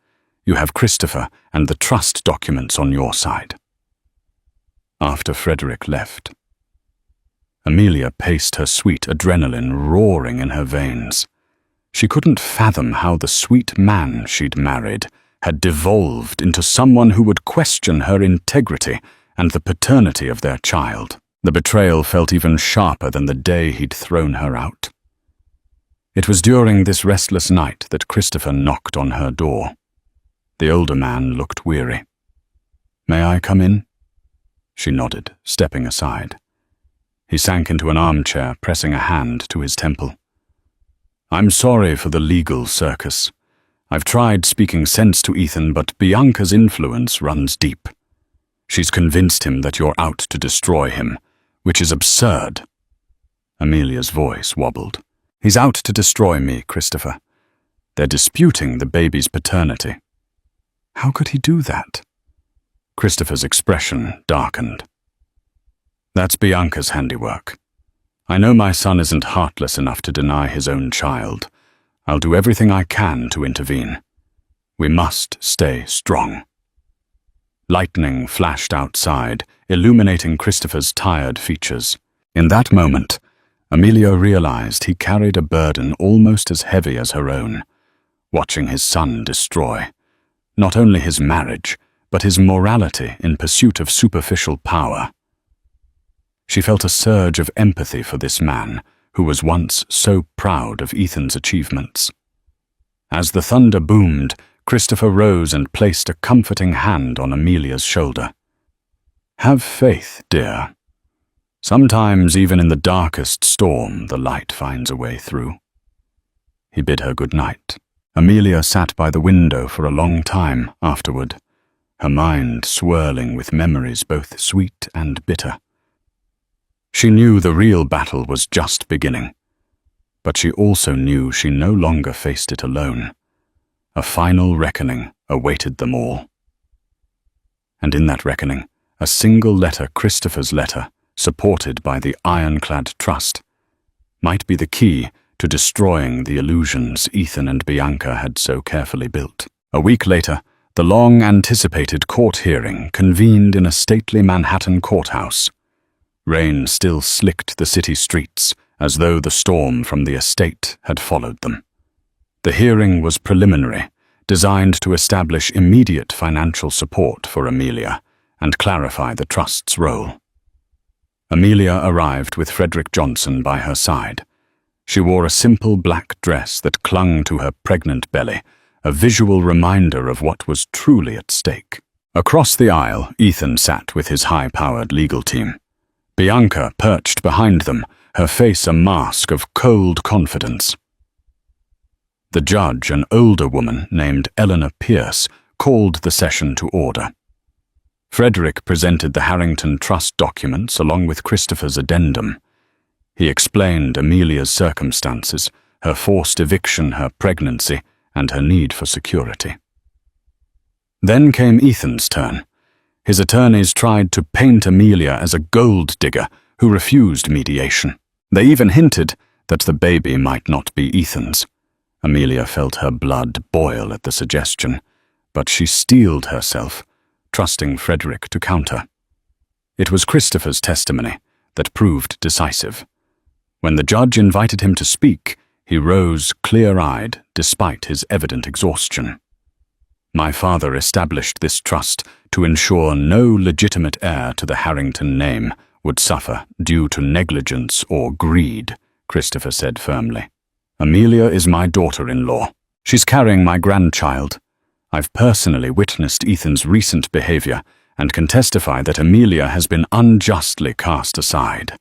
You have Christopher and the trust documents on your side." After Frederick left, Amelia paced her sweet adrenaline roaring in her veins. She couldn't fathom how the sweet man she'd married had devolved into someone who would question her integrity and the paternity of their child. The betrayal felt even sharper than the day he'd thrown her out. It was during this restless night that Christopher knocked on her door. The older man looked weary. "May I come in?" She nodded, stepping aside. He sank into an armchair, pressing a hand to his temple. "I'm sorry for the legal circus. I've tried speaking sense to Ethan, but Bianca's influence runs deep. She's convinced him that you're out to destroy him, which is absurd." Amelia's voice wobbled. "He's out to destroy me, Christopher. They're disputing the baby's paternity." "How could he do that?" Christopher's expression darkened. "That's Bianca's handiwork. I know my son isn't heartless enough to deny his own child. I'll do everything I can to intervene. We must stay strong." Lightning flashed outside, illuminating Christopher's tired features. In that moment, Amelia realized he carried a burden almost as heavy as her own, watching his son destroy not only his marriage, but his morality in pursuit of superficial power. She felt a surge of empathy for this man, who was once so proud of Ethan's achievements. As the thunder boomed, Christopher rose and placed a comforting hand on Amelia's shoulder. "Have faith, dear. Sometimes, even in the darkest storm, the light finds a way through." He bid her good night. Amelia sat by the window for a long time afterward, her mind swirling with memories both sweet and bitter. She knew the real battle was just beginning, but she also knew she no longer faced it alone. A final reckoning awaited them all. And in that reckoning, a single letter, Christopher's letter, supported by the ironclad trust, might be the key to destroying the illusions Ethan and Bianca had so carefully built. A week later, the long-anticipated court hearing convened in a stately Manhattan courthouse. Rain still slicked the city streets, as though the storm from the estate had followed them. The hearing was preliminary, designed to establish immediate financial support for Amelia and clarify the trust's role. Amelia arrived with Frederick Johnson by her side. She wore a simple black dress that clung to her pregnant belly, a visual reminder of what was truly at stake. Across the aisle, Ethan sat with his high-powered legal team. Bianca perched behind them, her face a mask of cold confidence. The judge, an older woman named Eleanor Pierce, called the session to order. Frederick presented the Harrington Trust documents along with Christopher's addendum. He explained Amelia's circumstances, her forced eviction, her pregnancy, and her need for security. Then came Ethan's turn. His attorneys tried to paint Amelia as a gold digger who refused mediation. They even hinted that the baby might not be Ethan's. Amelia felt her blood boil at the suggestion, but she steeled herself, trusting Frederick to counter. It was Christopher's testimony that proved decisive. When the judge invited him to speak, he rose clear-eyed despite his evident exhaustion. "My father established this trust to ensure no legitimate heir to the Harrington name would suffer due to negligence or greed," Christopher said firmly. "Amelia is my daughter-in-law. She's carrying my grandchild. I've personally witnessed Ethan's recent behavior and can testify that Amelia has been unjustly cast aside.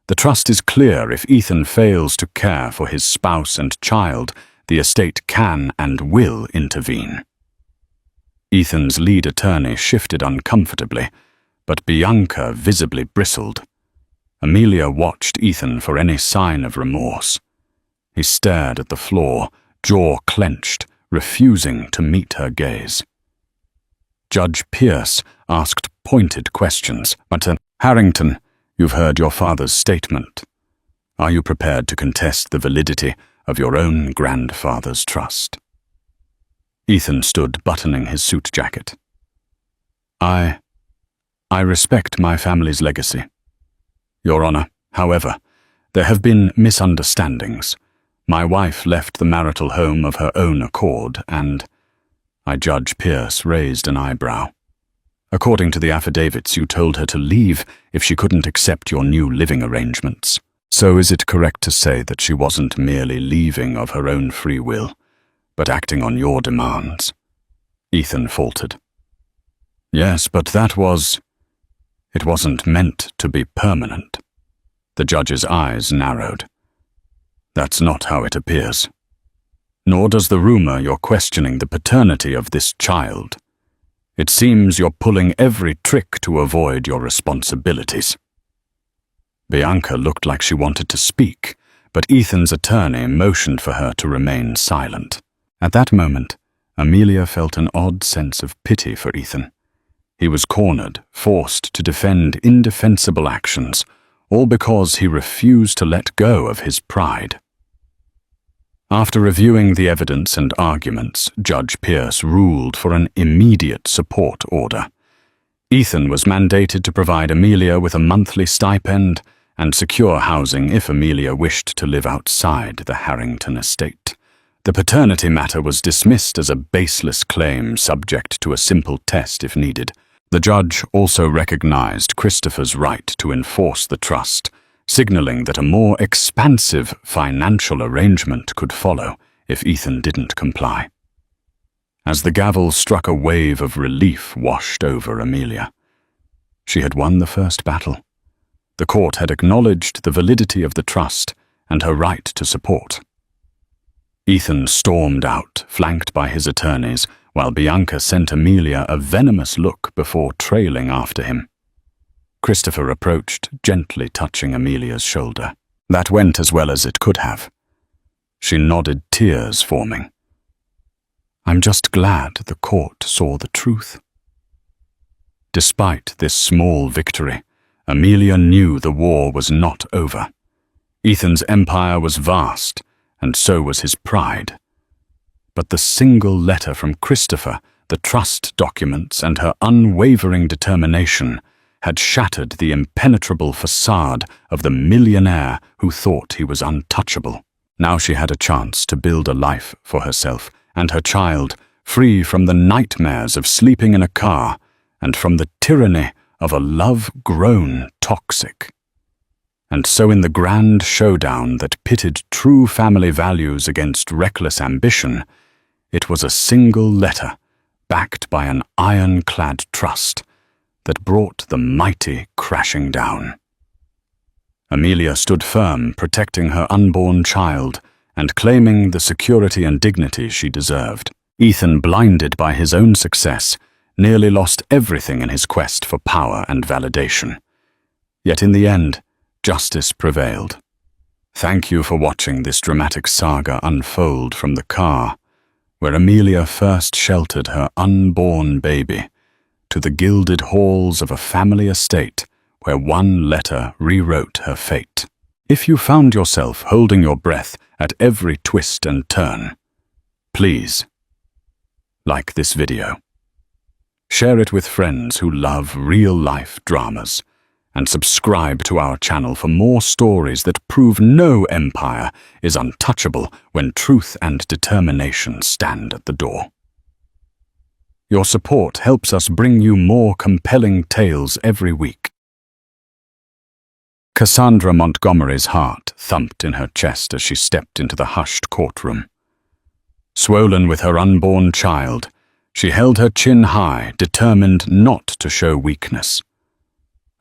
The trust is clear: if Ethan fails to care for his spouse and child, the estate can and will intervene." Ethan's lead attorney shifted uncomfortably, but Bianca visibly bristled. Amelia watched Ethan for any sign of remorse. He stared at the floor, jaw clenched, refusing to meet her gaze. Judge Pierce asked pointed questions, but "Harrington, you've heard your father's statement. Are you prepared to contest the validity of your own grandfather's trust?" Ethan stood buttoning his suit jacket. I respect my family's legacy. Your Honor, however, there have been misunderstandings. My wife left the marital home of her own accord, and Judge Pierce raised an eyebrow. "According to the affidavits, you told her to leave if she couldn't accept your new living arrangements. So is it correct to say that she wasn't merely leaving of her own free will, but acting on your demands?" Ethan faltered. "Yes, but it wasn't meant to be permanent." The judge's eyes narrowed. "That's not how it appears." nor does the rumor you're questioning the paternity of this child. It seems you're pulling every trick to avoid your responsibilities." Bianca looked like she wanted to speak, but Ethan's attorney motioned for her to remain silent. At that moment, Amelia felt an odd sense of pity for Ethan. He was cornered, forced to defend indefensible actions, all because he refused to let go of his pride. After reviewing the evidence and arguments, Judge Pierce ruled for an immediate support order. Ethan was mandated to provide Amelia with a monthly stipend and secure housing if Amelia wished to live outside the Harrington estate. The paternity matter was dismissed as a baseless claim subject to a simple test if needed. The judge also recognized Christopher's right to enforce the trust, signaling that a more expansive financial arrangement could follow if Ethan didn't comply. As the gavel struck, a wave of relief washed over Amelia. She had won the first battle. The court had acknowledged the validity of the trust and her right to support. Ethan stormed out, flanked by his attorneys, while Bianca sent Amelia a venomous look before trailing after him. Christopher approached, gently touching Amelia's shoulder. That went as well as it could have. She nodded, tears forming. "I'm just glad the court saw the truth." Despite this small victory, Amelia knew the war was not over. Ethan's empire was vast, and so was his pride. But the single letter from Christopher, the trust documents, and her unwavering determination had shattered the impenetrable facade of the millionaire who thought he was untouchable. Now she had a chance to build a life for herself and her child, free from the nightmares of sleeping in a car and from the tyranny of a love grown toxic. And so in the grand showdown that pitted true family values against reckless ambition, it was a single letter, backed by an ironclad trust, that brought the mighty crashing down. Amelia stood firm, protecting her unborn child and claiming the security and dignity she deserved. Ethan, blinded by his own success, nearly lost everything in his quest for power and validation. Yet in the end, justice prevailed. Thank you for watching this dramatic saga unfold from the car, where Amelia first sheltered her unborn baby, to the gilded halls of a family estate where one letter rewrote her fate. If you found yourself holding your breath at every twist and turn, please like this video. Share it with friends who love real-life dramas, and subscribe to our channel for more stories that prove no empire is untouchable when truth and determination stand at the door. Your support helps us bring you more compelling tales every week. Cassandra Montgomery's heart thumped in her chest as she stepped into the hushed courtroom. Swollen with her unborn child, she held her chin high, determined not to show weakness.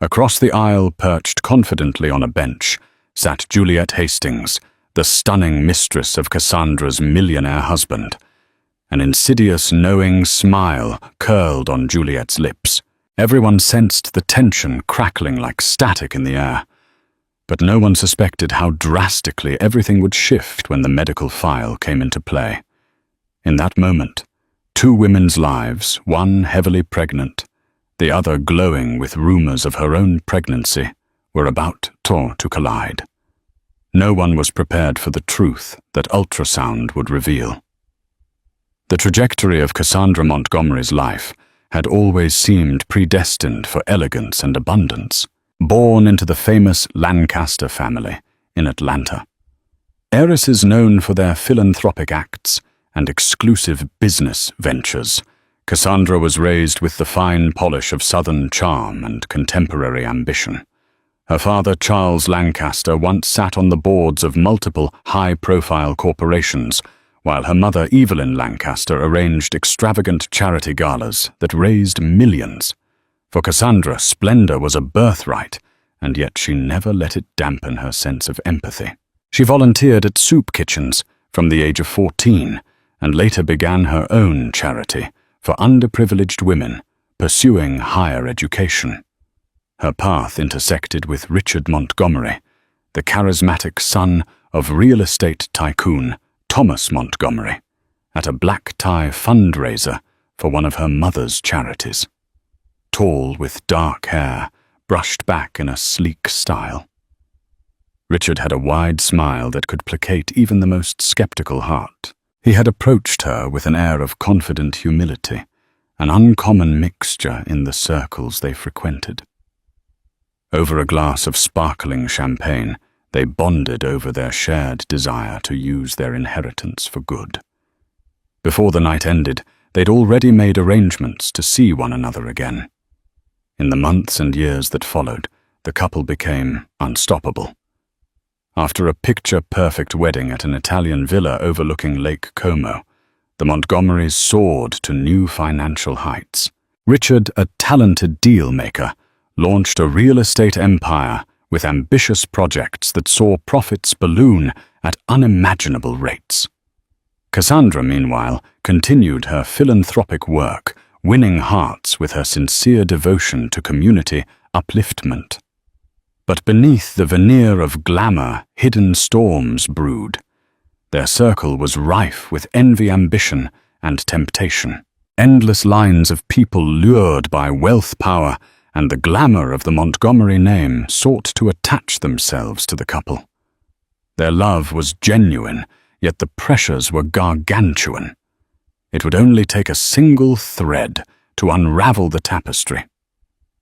Across the aisle, perched confidently on a bench, sat Juliet Hastings, the stunning mistress of Cassandra's millionaire husband. An insidious, knowing smile curled on Juliet's lips. Everyone sensed the tension crackling like static in the air. But no one suspected how drastically everything would shift when the medical file came into play. In that moment, two women's lives, one heavily pregnant, the other glowing with rumors of her own pregnancy, were about to collide. No one was prepared for the truth that ultrasound would reveal. The trajectory of Cassandra Montgomery's life had always seemed predestined for elegance and abundance. Born into the famous Lancaster family in Atlanta, heiresses known for their philanthropic acts and exclusive business ventures, Cassandra was raised with the fine polish of Southern charm and contemporary ambition. Her father, Charles Lancaster, once sat on the boards of multiple high-profile corporations, while her mother, Evelyn Lancaster, arranged extravagant charity galas that raised millions. For Cassandra, splendor was a birthright, and yet she never let it dampen her sense of empathy. She volunteered at soup kitchens, from the age of 14, and later began her own charity for underprivileged women pursuing higher education. Her path intersected with Richard Montgomery, the charismatic son of real estate tycoon Thomas Montgomery, at a black tie fundraiser for one of her mother's charities. Tall with dark hair, brushed back in a sleek style. Richard had a wide smile that could placate even the most skeptical heart. He had approached her with an air of confident humility, an uncommon mixture in the circles they frequented. Over a glass of sparkling champagne, they bonded over their shared desire to use their inheritance for good. Before the night ended, they'd already made arrangements to see one another again. In the months and years that followed, the couple became unstoppable. After a picture-perfect wedding at an Italian villa overlooking Lake Como, the Montgomerys soared to new financial heights. Richard, a talented deal-maker, launched a real estate empire with ambitious projects that saw profits balloon at unimaginable rates. Cassandra, meanwhile, continued her philanthropic work, winning hearts with her sincere devotion to community upliftment. But beneath the veneer of glamour, hidden storms brewed. Their circle was rife with envy, ambition, and temptation. Endless lines of people lured by wealth, power, and the glamour of the Montgomery name sought to attach themselves to the couple. Their love was genuine, yet the pressures were gargantuan. It would only take a single thread to unravel the tapestry.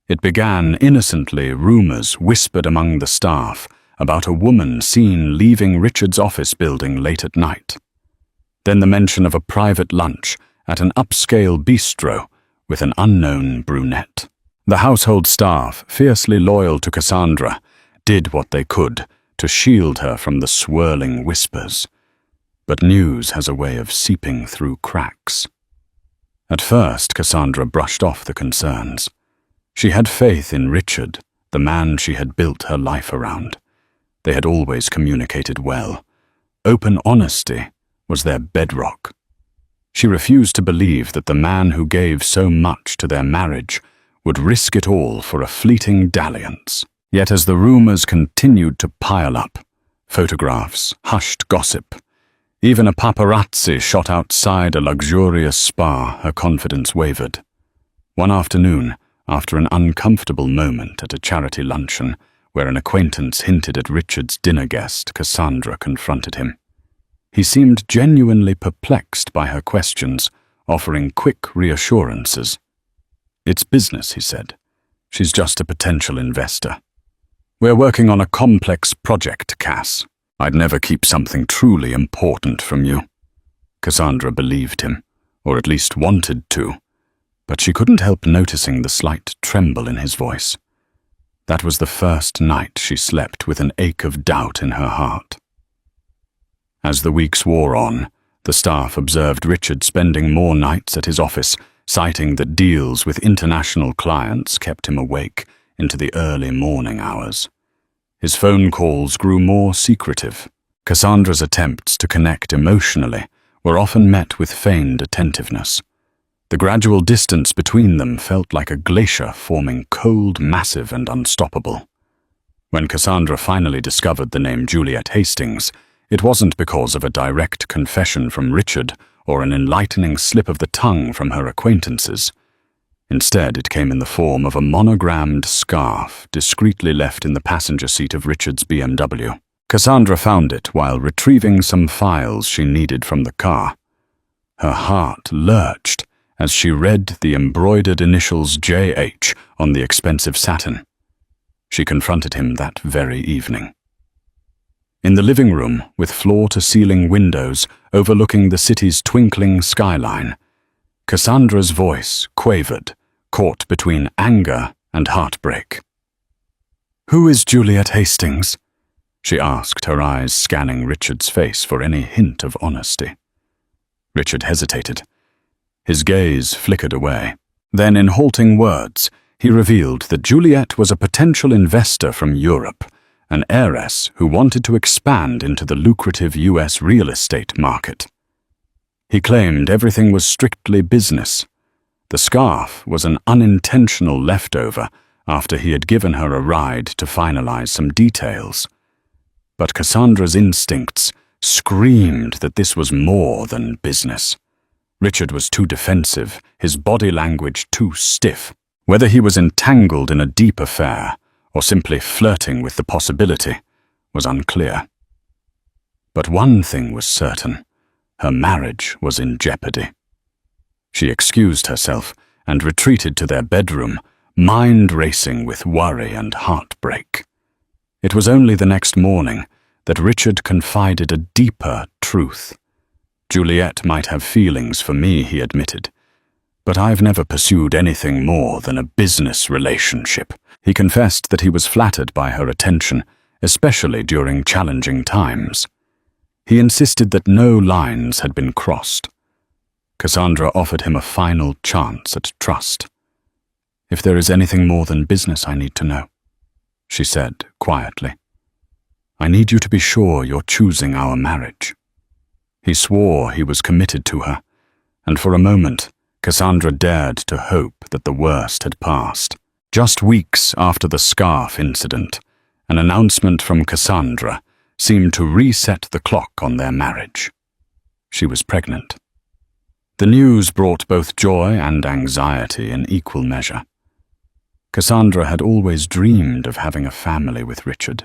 It began innocently, rumors whispered among the staff about a woman seen leaving Richard's office building late at night. Then the mention of a private lunch at an upscale bistro with an unknown brunette. The household staff, fiercely loyal to Cassandra, did what they could to shield her from the swirling whispers. But news has a way of seeping through cracks. At first, Cassandra brushed off the concerns. She had faith in Richard, the man she had built her life around. They had always communicated well. Open honesty was their bedrock. She refused to believe that the man who gave so much to their marriage would risk it all for a fleeting dalliance. Yet as the rumors continued to pile up, photographs, hushed gossip, even a paparazzi shot outside a luxurious spa, her confidence wavered. One afternoon, after an uncomfortable moment at a charity luncheon where an acquaintance hinted at Richard's dinner guest, Cassandra confronted him. He seemed genuinely perplexed by her questions, offering quick reassurances. "It's business," he said. "She's just a potential investor. We're working on a complex project, Cass. I'd never keep something truly important from you." Cassandra believed him, or at least wanted to, but she couldn't help noticing the slight tremble in his voice. That was the first night she slept with an ache of doubt in her heart. As the weeks wore on, the staff observed Richard spending more nights at his office, citing that deals with international clients kept him awake into the early morning hours. His phone calls grew more secretive. Cassandra's attempts to connect emotionally were often met with feigned attentiveness. The gradual distance between them felt like a glacier forming cold, massive, and unstoppable. When Cassandra finally discovered the name Juliet Hastings, it wasn't because of a direct confession from Richard or an enlightening slip of the tongue from her acquaintances. Instead, it came in the form of a monogrammed scarf discreetly left in the passenger seat of Richard's BMW. Cassandra found it while retrieving some files she needed from the car. Her heart lurched as she read the embroidered initials JH on the expensive satin. She confronted him that very evening. In the living room, with floor-to-ceiling windows overlooking the city's twinkling skyline, Cassandra's voice quavered, caught between anger and heartbreak. "Who is Juliet Hastings?" she asked, her eyes scanning Richard's face for any hint of honesty. Richard hesitated. His gaze flickered away. Then, in halting words, he revealed that Juliet was a potential investor from Europe, an heiress who wanted to expand into the lucrative US real estate market. He claimed everything was strictly business. The scarf was an unintentional leftover after he had given her a ride to finalize some details. But Cassandra's instincts screamed that this was more than business. Richard was too defensive, his body language too stiff. Whether he was entangled in a deep affair or simply flirting with the possibility was unclear. But one thing was certain: her marriage was in jeopardy. She excused herself and retreated to their bedroom, mind racing with worry and heartbreak. It was only the next morning that Richard confided a deeper truth. Juliet might have feelings for me, he admitted, but I've never pursued anything more than a business relationship. He confessed that he was flattered by her attention, especially during challenging times. He insisted that no lines had been crossed. Cassandra offered him a final chance at trust. "If there is anything more than business I need to know," she said quietly. "I need you to be sure you're choosing our marriage." He swore he was committed to her, and for a moment, Cassandra dared to hope that the worst had passed. Just weeks after the scarf incident, an announcement from Cassandra seemed to reset the clock on their marriage. She was pregnant. The news brought both joy and anxiety in equal measure. Cassandra had always dreamed of having a family with Richard.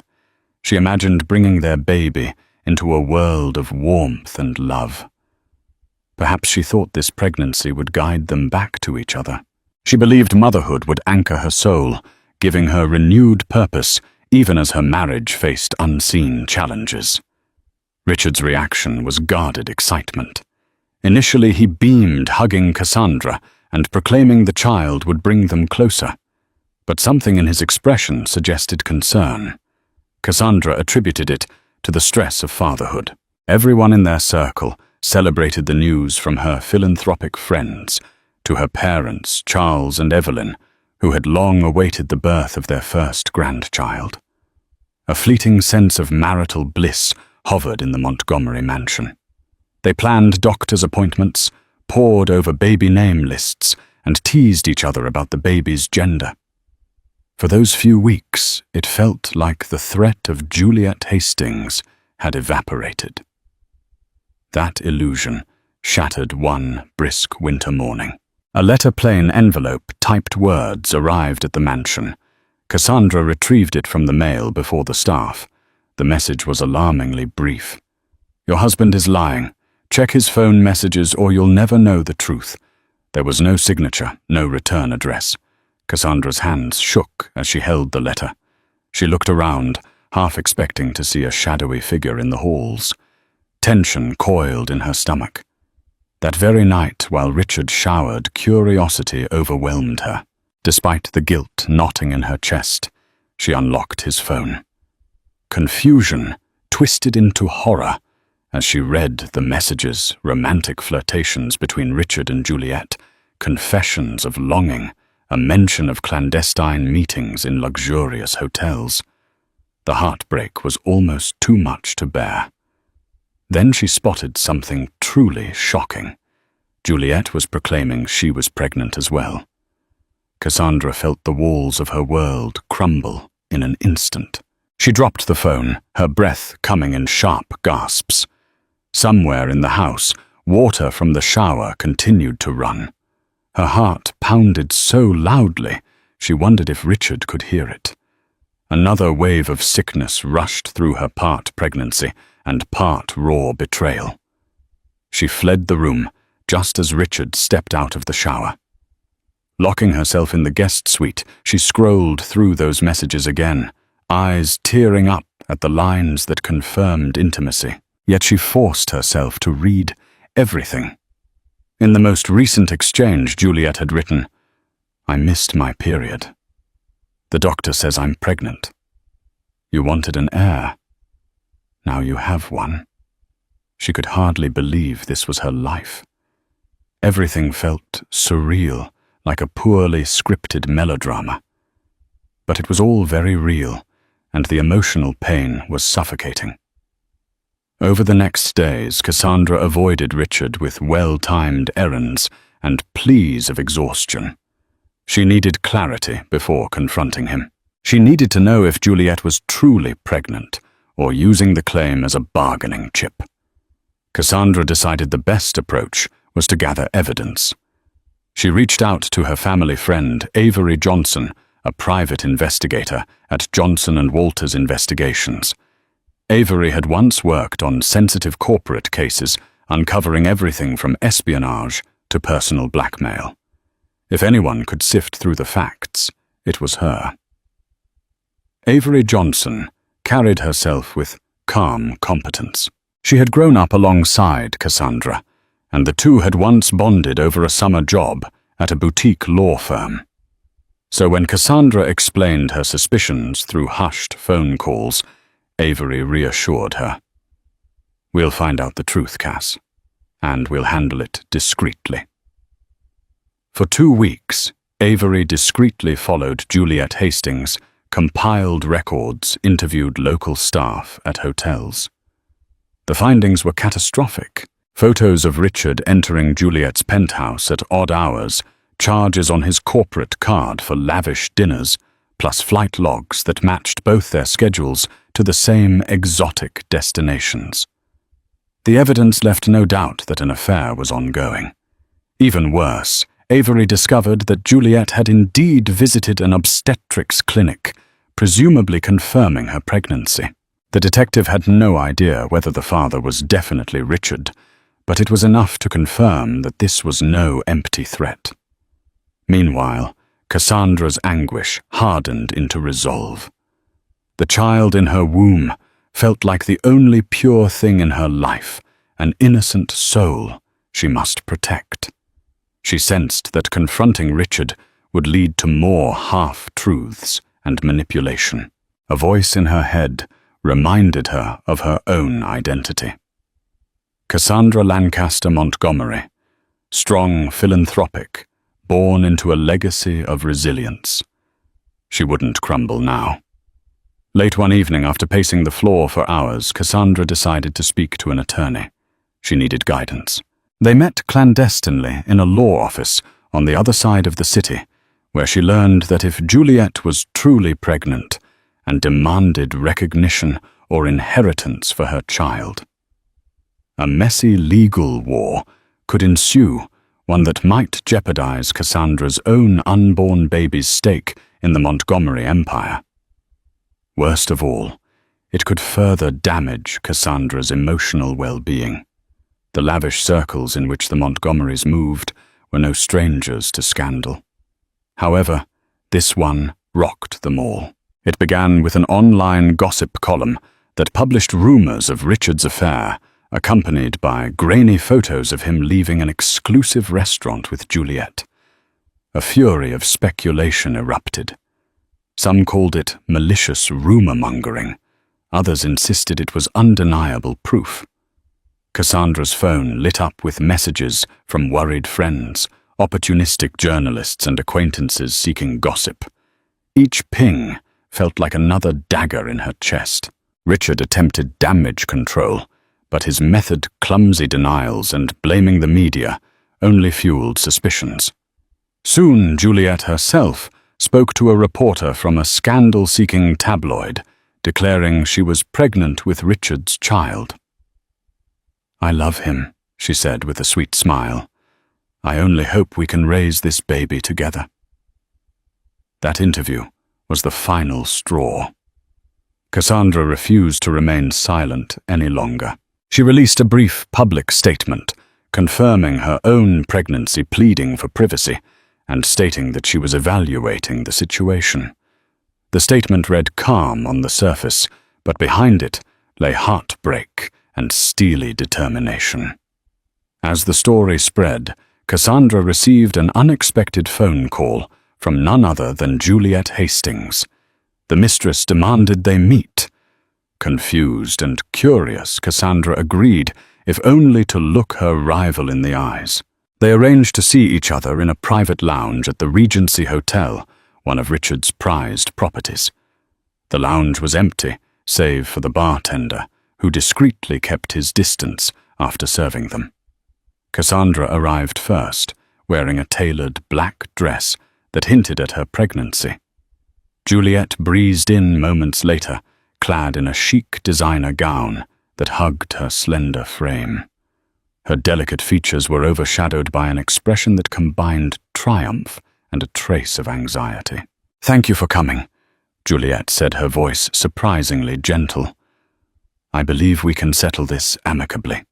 She imagined bringing their baby into a world of warmth and love. Perhaps she thought this pregnancy would guide them back to each other. She believed motherhood would anchor her soul, giving her renewed purpose even as her marriage faced unseen challenges. Richard's reaction was guarded excitement. Initially, he beamed, hugging Cassandra and proclaiming the child would bring them closer. But something in his expression suggested concern. Cassandra attributed it to the stress of fatherhood. Everyone in their circle celebrated the news, from her philanthropic friends to her parents, Charles and Evelyn, who had long awaited the birth of their first grandchild. A fleeting sense of marital bliss hovered in the Montgomery mansion. They planned doctor's appointments, pored over baby name lists, and teased each other about the baby's gender. For those few weeks, it felt like the threat of Juliet Hastings had evaporated. That illusion shattered one brisk winter morning. A letter-plain envelope, typed words, arrived at the mansion. Cassandra retrieved it from the mail before the staff. The message was alarmingly brief. "Your husband is lying. Check his phone messages or you'll never know the truth." There was no signature, no return address. Cassandra's hands shook as she held the letter. She looked around, half expecting to see a shadowy figure in the halls. Tension coiled in her stomach. That very night, while Richard showered, curiosity overwhelmed her. Despite the guilt knotting in her chest, she unlocked his phone. Confusion twisted into horror as she read the messages: romantic flirtations between Richard and Juliet, confessions of longing, a mention of clandestine meetings in luxurious hotels. The heartbreak was almost too much to bear. Then she spotted something truly shocking. Juliet was proclaiming she was pregnant as well. Cassandra felt the walls of her world crumble in an instant. She dropped the phone, her breath coming in sharp gasps. Somewhere in the house, water from the shower continued to run. Her heart pounded so loudly, she wondered if Richard could hear it. Another wave of sickness rushed through her part pregnancy and part raw betrayal. She fled the room just as Richard stepped out of the shower. Locking herself in the guest suite, she scrolled through those messages again, eyes tearing up at the lines that confirmed intimacy. Yet she forced herself to read everything. In the most recent exchange, Juliet had written, "I missed my period. The doctor says I'm pregnant. You wanted an heir. Now you have one." She could hardly believe this was her life. Everything felt surreal, like a poorly scripted melodrama. But it was all very real, and the emotional pain was suffocating. Over the next days, Cassandra avoided Richard with well-timed errands and pleas of exhaustion. She needed clarity before confronting him. She needed to know if Juliet was truly pregnant or using the claim as a bargaining chip. Cassandra decided the best approach was to gather evidence. She reached out to her family friend, Avery Johnson, a private investigator at Johnson & Walters Investigations. Avery had once worked on sensitive corporate cases, uncovering everything from espionage to personal blackmail. If anyone could sift through the facts, it was her. Avery Johnson carried herself with calm competence. She had grown up alongside Cassandra, and the two had once bonded over a summer job at a boutique law firm. So when Cassandra explained her suspicions through hushed phone calls, Avery reassured her. "We'll find out the truth, Cass, and we'll handle it discreetly." For 2 weeks, Avery discreetly followed Juliet Hastings, compiled records, interviewed local staff at hotels. The findings were catastrophic. Photos of Richard entering Juliet's penthouse at odd hours, charges on his corporate card for lavish dinners, plus flight logs that matched both their schedules to the same exotic destinations. The evidence left no doubt that an affair was ongoing. Even worse, Avery discovered that Juliet had indeed visited an obstetrics clinic, presumably confirming her pregnancy. The detective had no idea whether the father was definitely Richard, but it was enough to confirm that this was no empty threat. Meanwhile, Cassandra's anguish hardened into resolve. The child in her womb felt like the only pure thing in her life, an innocent soul she must protect. She sensed that confronting Richard would lead to more half-truths and manipulation. A voice in her head reminded her of her own identity. Cassandra Lancaster Montgomery, strong, philanthropic, born into a legacy of resilience. She wouldn't crumble now. Late one evening, after pacing the floor for hours, Cassandra decided to speak to an attorney. She needed guidance. They met clandestinely in a law office on the other side of the city, where she learned that if Juliet was truly pregnant and demanded recognition or inheritance for her child, a messy legal war could ensue, one that might jeopardize Cassandra's own unborn baby's stake in the Montgomery Empire. Worst of all, it could further damage Cassandra's emotional well-being. The lavish circles in which the Montgomerys moved were no strangers to scandal. However, this one rocked them all. It began with an online gossip column that published rumors of Richard's affair, accompanied by grainy photos of him leaving an exclusive restaurant with Juliet. A fury of speculation erupted. Some called it malicious rumor-mongering. Others insisted it was undeniable proof. Cassandra's phone lit up with messages from worried friends, opportunistic journalists and acquaintances seeking gossip. Each ping felt like another dagger in her chest. Richard attempted damage control, but his method, clumsy denials and blaming the media only fueled suspicions. Soon Juliet herself spoke to a reporter from a scandal-seeking tabloid, declaring she was pregnant with Richard's child. "I love him," she said with a sweet smile. "I only hope we can raise this baby together." That interview was the final straw. Cassandra refused to remain silent any longer. She released a brief public statement, confirming her own pregnancy, pleading for privacy, and stating that she was evaluating the situation. The statement read calm on the surface, but behind it lay heartbreak and steely determination. As the story spread, Cassandra received an unexpected phone call from none other than Juliet Hastings. The mistress demanded they meet. Confused and curious, Cassandra agreed, if only to look her rival in the eyes. They arranged to see each other in a private lounge at the Regency Hotel, one of Richard's prized properties. The lounge was empty, save for the bartender, who discreetly kept his distance after serving them. Cassandra arrived first, wearing a tailored black dress that hinted at her pregnancy. Juliet breezed in moments later, clad in a chic designer gown that hugged her slender frame. Her delicate features were overshadowed by an expression that combined triumph and a trace of anxiety. "Thank you for coming," Juliet said, her voice surprisingly gentle. "I believe we can settle this amicably."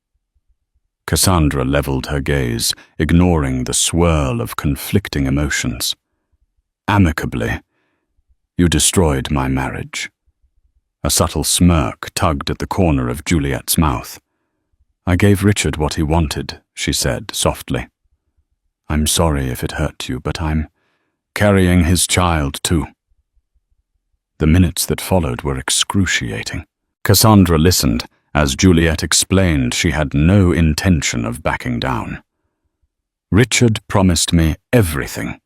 Cassandra leveled her gaze, ignoring the swirl of conflicting emotions. "Amicably? You destroyed my marriage." A subtle smirk tugged at the corner of Juliet's mouth. "I gave Richard what he wanted," she said softly. "I'm sorry if it hurt you, but I'm carrying his child too." The minutes that followed were excruciating. Cassandra listened as Juliet explained she had no intention of backing down. "Richard promised me everything.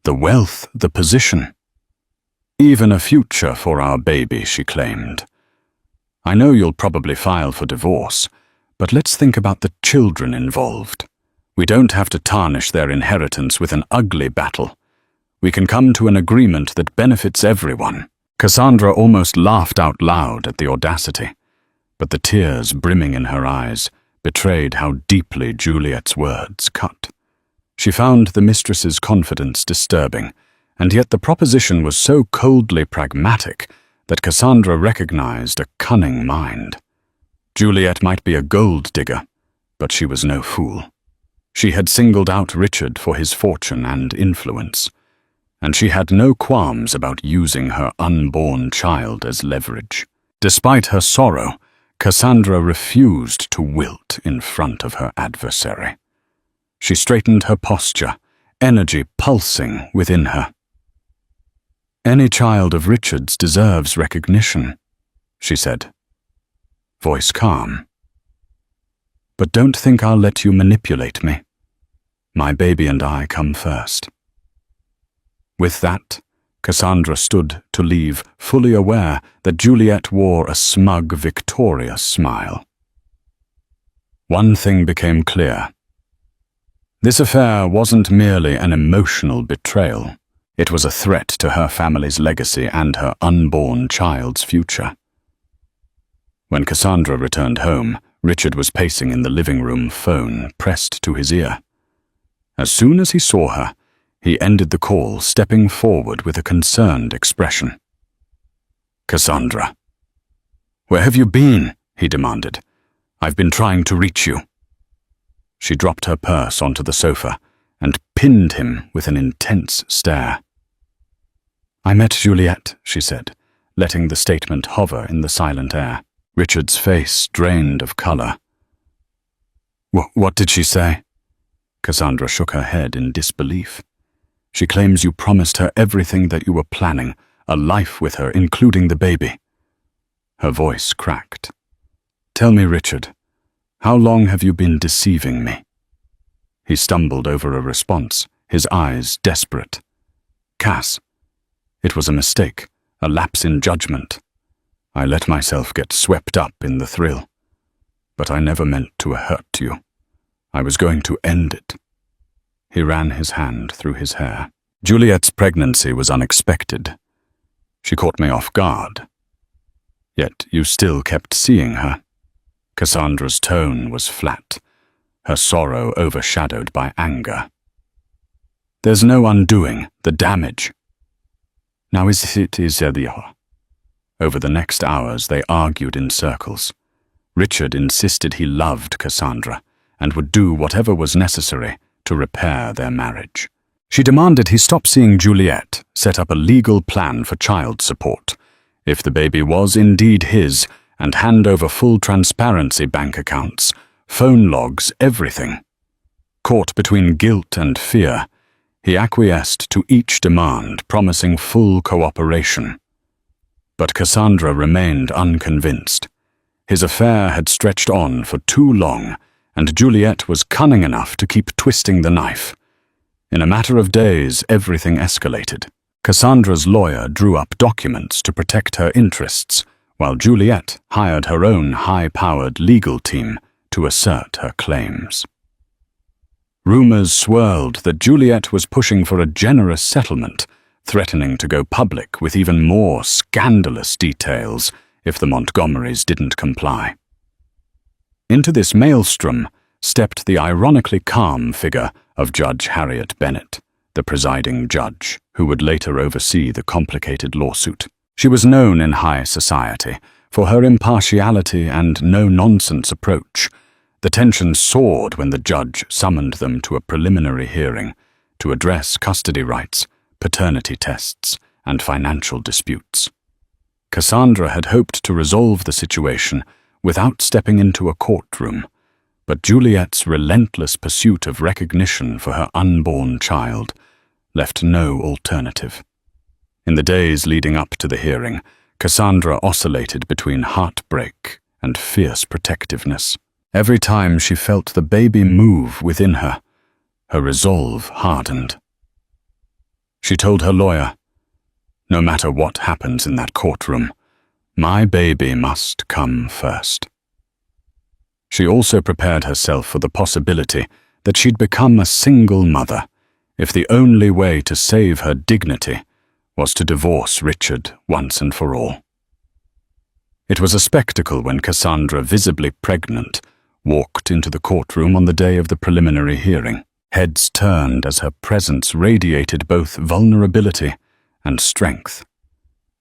The wealth, the position. Even a future for our baby," she claimed. "I know you'll probably file for divorce, but let's think about the children involved. We don't have to tarnish their inheritance with an ugly battle. We can come to an agreement that benefits everyone." Cassandra almost laughed out loud at the audacity, but the tears brimming in her eyes betrayed how deeply Juliet's words cut. She found the mistress's confidence disturbing, and yet the proposition was so coldly pragmatic that Cassandra recognized a cunning mind. Juliet might be a gold digger, but she was no fool. She had singled out Richard for his fortune and influence, and she had no qualms about using her unborn child as leverage. Despite her sorrow, Cassandra refused to wilt in front of her adversary. She straightened her posture, energy pulsing within her. "Any child of Richard's deserves recognition," she said, voice calm. "But don't think I'll let you manipulate me. My baby and I come first." With that, Cassandra stood to leave, fully aware that Juliet wore a smug, victorious smile. One thing became clear. This affair wasn't merely an emotional betrayal. It was a threat to her family's legacy and her unborn child's future. When Cassandra returned home, Richard was pacing in the living room, phone pressed to his ear. As soon as he saw her, he ended the call, stepping forward with a concerned expression. "Cassandra." "Where have you been?" he demanded. "I've been trying to reach you." She dropped her purse onto the sofa and pinned him with an intense stare. "I met Juliet," she said, letting the statement hover in the silent air. Richard's face drained of color. What did she say?" Cassandra shook her head in disbelief. "She claims you promised her everything that you were planning, a life with her, including the baby." Her voice cracked. "Tell me, Richard, how long have you been deceiving me?" He stumbled over a response, his eyes desperate. "Cass, it was a mistake, a lapse in judgment. I let myself get swept up in the thrill. But I never meant to hurt you. I was going to end it." He ran his hand through his hair. "Juliet's pregnancy was unexpected. She caught me off guard. Yet you still kept seeing her." Cassandra's tone was flat, her sorrow overshadowed by anger. "There's no undoing the damage." "Now is it easier?" Over the next hours they argued in circles. Richard insisted he loved Cassandra and would do whatever was necessary to repair their marriage. She demanded he stop seeing Juliet, set up a legal plan for child support, if the baby was indeed his, and hand over full transparency bank accounts, phone logs, everything. Caught between guilt and fear, he acquiesced to each demand, promising full cooperation. But Cassandra remained unconvinced. His affair had stretched on for too long, and Juliet was cunning enough to keep twisting the knife. In a matter of days, everything escalated. Cassandra's lawyer drew up documents to protect her interests, while Juliet hired her own high-powered legal team to assert her claims. Rumors swirled that Juliet was pushing for a generous settlement, threatening to go public with even more scandalous details if the Montgomerys didn't comply. Into this maelstrom stepped the ironically calm figure of Judge Harriet Bennett, the presiding judge, who would later oversee the complicated lawsuit. She was known in high society for her impartiality and no-nonsense approach. The tension soared when the judge summoned them to a preliminary hearing to address custody rights, paternity tests, and financial disputes. Cassandra had hoped to resolve the situation without stepping into a courtroom, but Juliet's relentless pursuit of recognition for her unborn child left no alternative. In the days leading up to the hearing, Cassandra oscillated between heartbreak and fierce protectiveness. Every time she felt the baby move within her, her resolve hardened. She told her lawyer, "No matter what happens in that courtroom, my baby must come first." She also prepared herself for the possibility that she'd become a single mother if the only way to save her dignity was to divorce Richard once and for all. It was a spectacle when Cassandra, visibly pregnant, walked into the courtroom on the day of the preliminary hearing. Heads turned as her presence radiated both vulnerability and strength.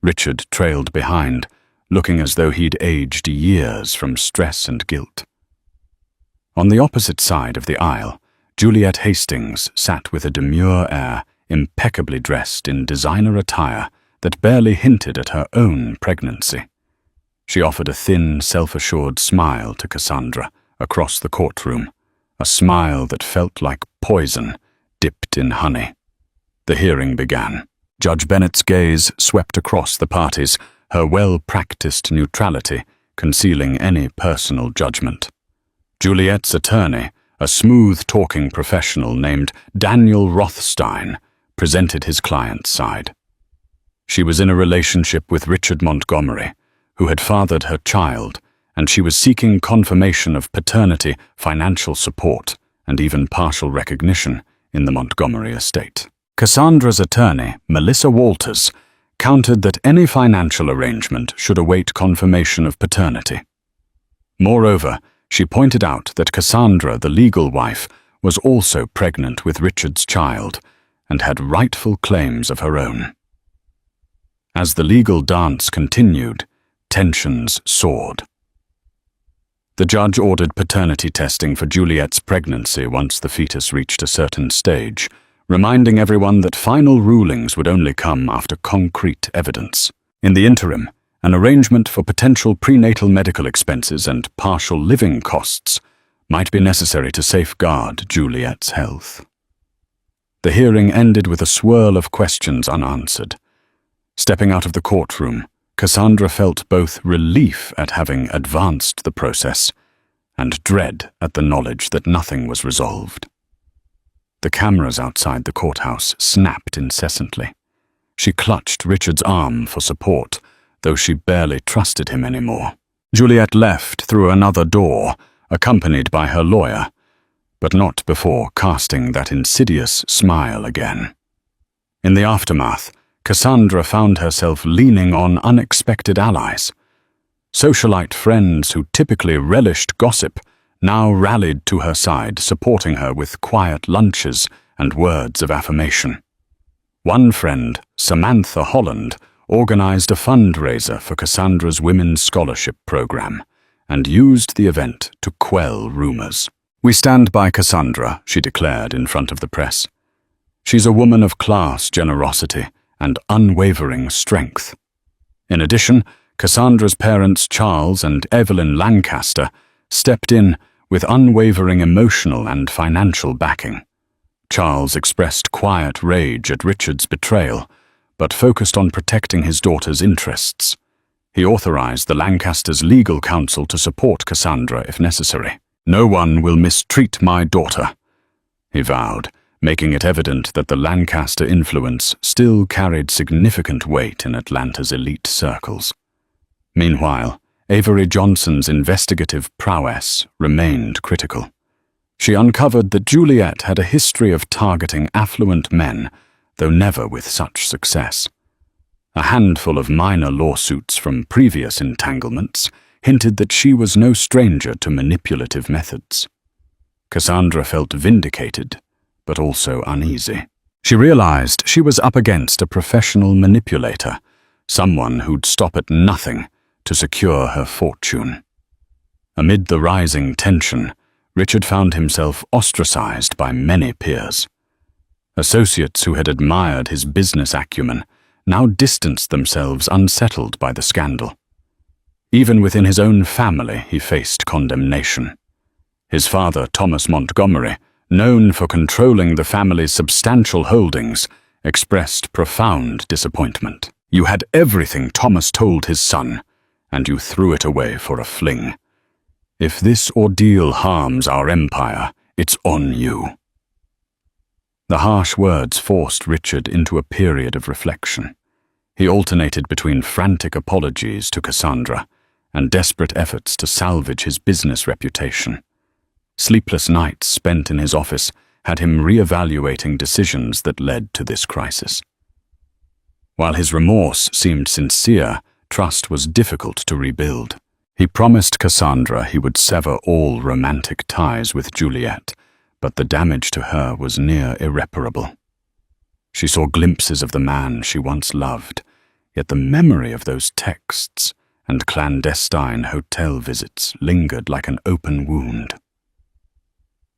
Richard trailed behind, looking as though he'd aged years from stress and guilt. On the opposite side of the aisle, Juliet Hastings sat with a demure air, impeccably dressed in designer attire that barely hinted at her own pregnancy. She offered a thin, self-assured smile to Cassandra across the courtroom, a smile that felt like poison dipped in honey. The hearing began. Judge Bennett's gaze swept across the parties, her well-practiced neutrality concealing any personal judgment. Juliet's attorney, a smooth-talking professional named Daniel Rothstein, presented his client's side. She was in a relationship with Richard Montgomery, who had fathered her child, and she was seeking confirmation of paternity, financial support, and even partial recognition in the Montgomery estate. Cassandra's attorney, Melissa Walters, countered that any financial arrangement should await confirmation of paternity. Moreover, she pointed out that Cassandra, the legal wife, was also pregnant with Richard's child and had rightful claims of her own. As the legal dance continued, tensions soared. The judge ordered paternity testing for Juliet's pregnancy once the fetus reached a certain stage, reminding everyone that final rulings would only come after concrete evidence. In the interim, an arrangement for potential prenatal medical expenses and partial living costs might be necessary to safeguard Juliet's health. The hearing ended with a swirl of questions unanswered. Stepping out of the courtroom, Cassandra felt both relief at having advanced the process and dread at the knowledge that nothing was resolved. The cameras outside the courthouse snapped incessantly. She clutched Richard's arm for support, though she barely trusted him anymore. Juliet left through another door, accompanied by her lawyer, but not before casting that insidious smile again. In the aftermath, Cassandra found herself leaning on unexpected allies. Socialite friends who typically relished gossip now rallied to her side, supporting her with quiet lunches and words of affirmation. One friend, Samantha Holland, organized a fundraiser for Cassandra's Women's Scholarship Program and used the event to quell rumors. "We stand by Cassandra," she declared in front of the press. "She's a woman of class, generosity, and unwavering strength." In addition, Cassandra's parents Charles and Evelyn Lancaster stepped in with unwavering emotional and financial backing. Charles expressed quiet rage at Richard's betrayal, but focused on protecting his daughter's interests. He authorized the Lancasters' legal counsel to support Cassandra if necessary. "No one will mistreat my daughter," he vowed, making it evident that the Lancaster influence still carried significant weight in Atlanta's elite circles. Meanwhile, Avery Johnson's investigative prowess remained critical. She uncovered that Juliet had a history of targeting affluent men, though never with such success. A handful of minor lawsuits from previous entanglements hinted that she was no stranger to manipulative methods. Cassandra felt vindicated, but also uneasy. She realized she was up against a professional manipulator, someone who'd stop at nothing to secure her fortune. Amid the rising tension, Richard found himself ostracized by many peers. Associates who had admired his business acumen now distanced themselves unsettled by the scandal. Even within his own family, he faced condemnation. His father, Thomas Montgomery, known for controlling the family's substantial holdings, expressed profound disappointment. "You had everything Thomas told his son, and you threw it away for a fling. If this ordeal harms our empire, it's on you." The harsh words forced Richard into a period of reflection. He alternated between frantic apologies to Cassandra and desperate efforts to salvage his business reputation. Sleepless nights spent in his office had him reevaluating decisions that led to this crisis. While his remorse seemed sincere, trust was difficult to rebuild. He promised Cassandra he would sever all romantic ties with Juliet, but the damage to her was near irreparable. She saw glimpses of the man she once loved, yet the memory of those texts and clandestine hotel visits lingered like an open wound.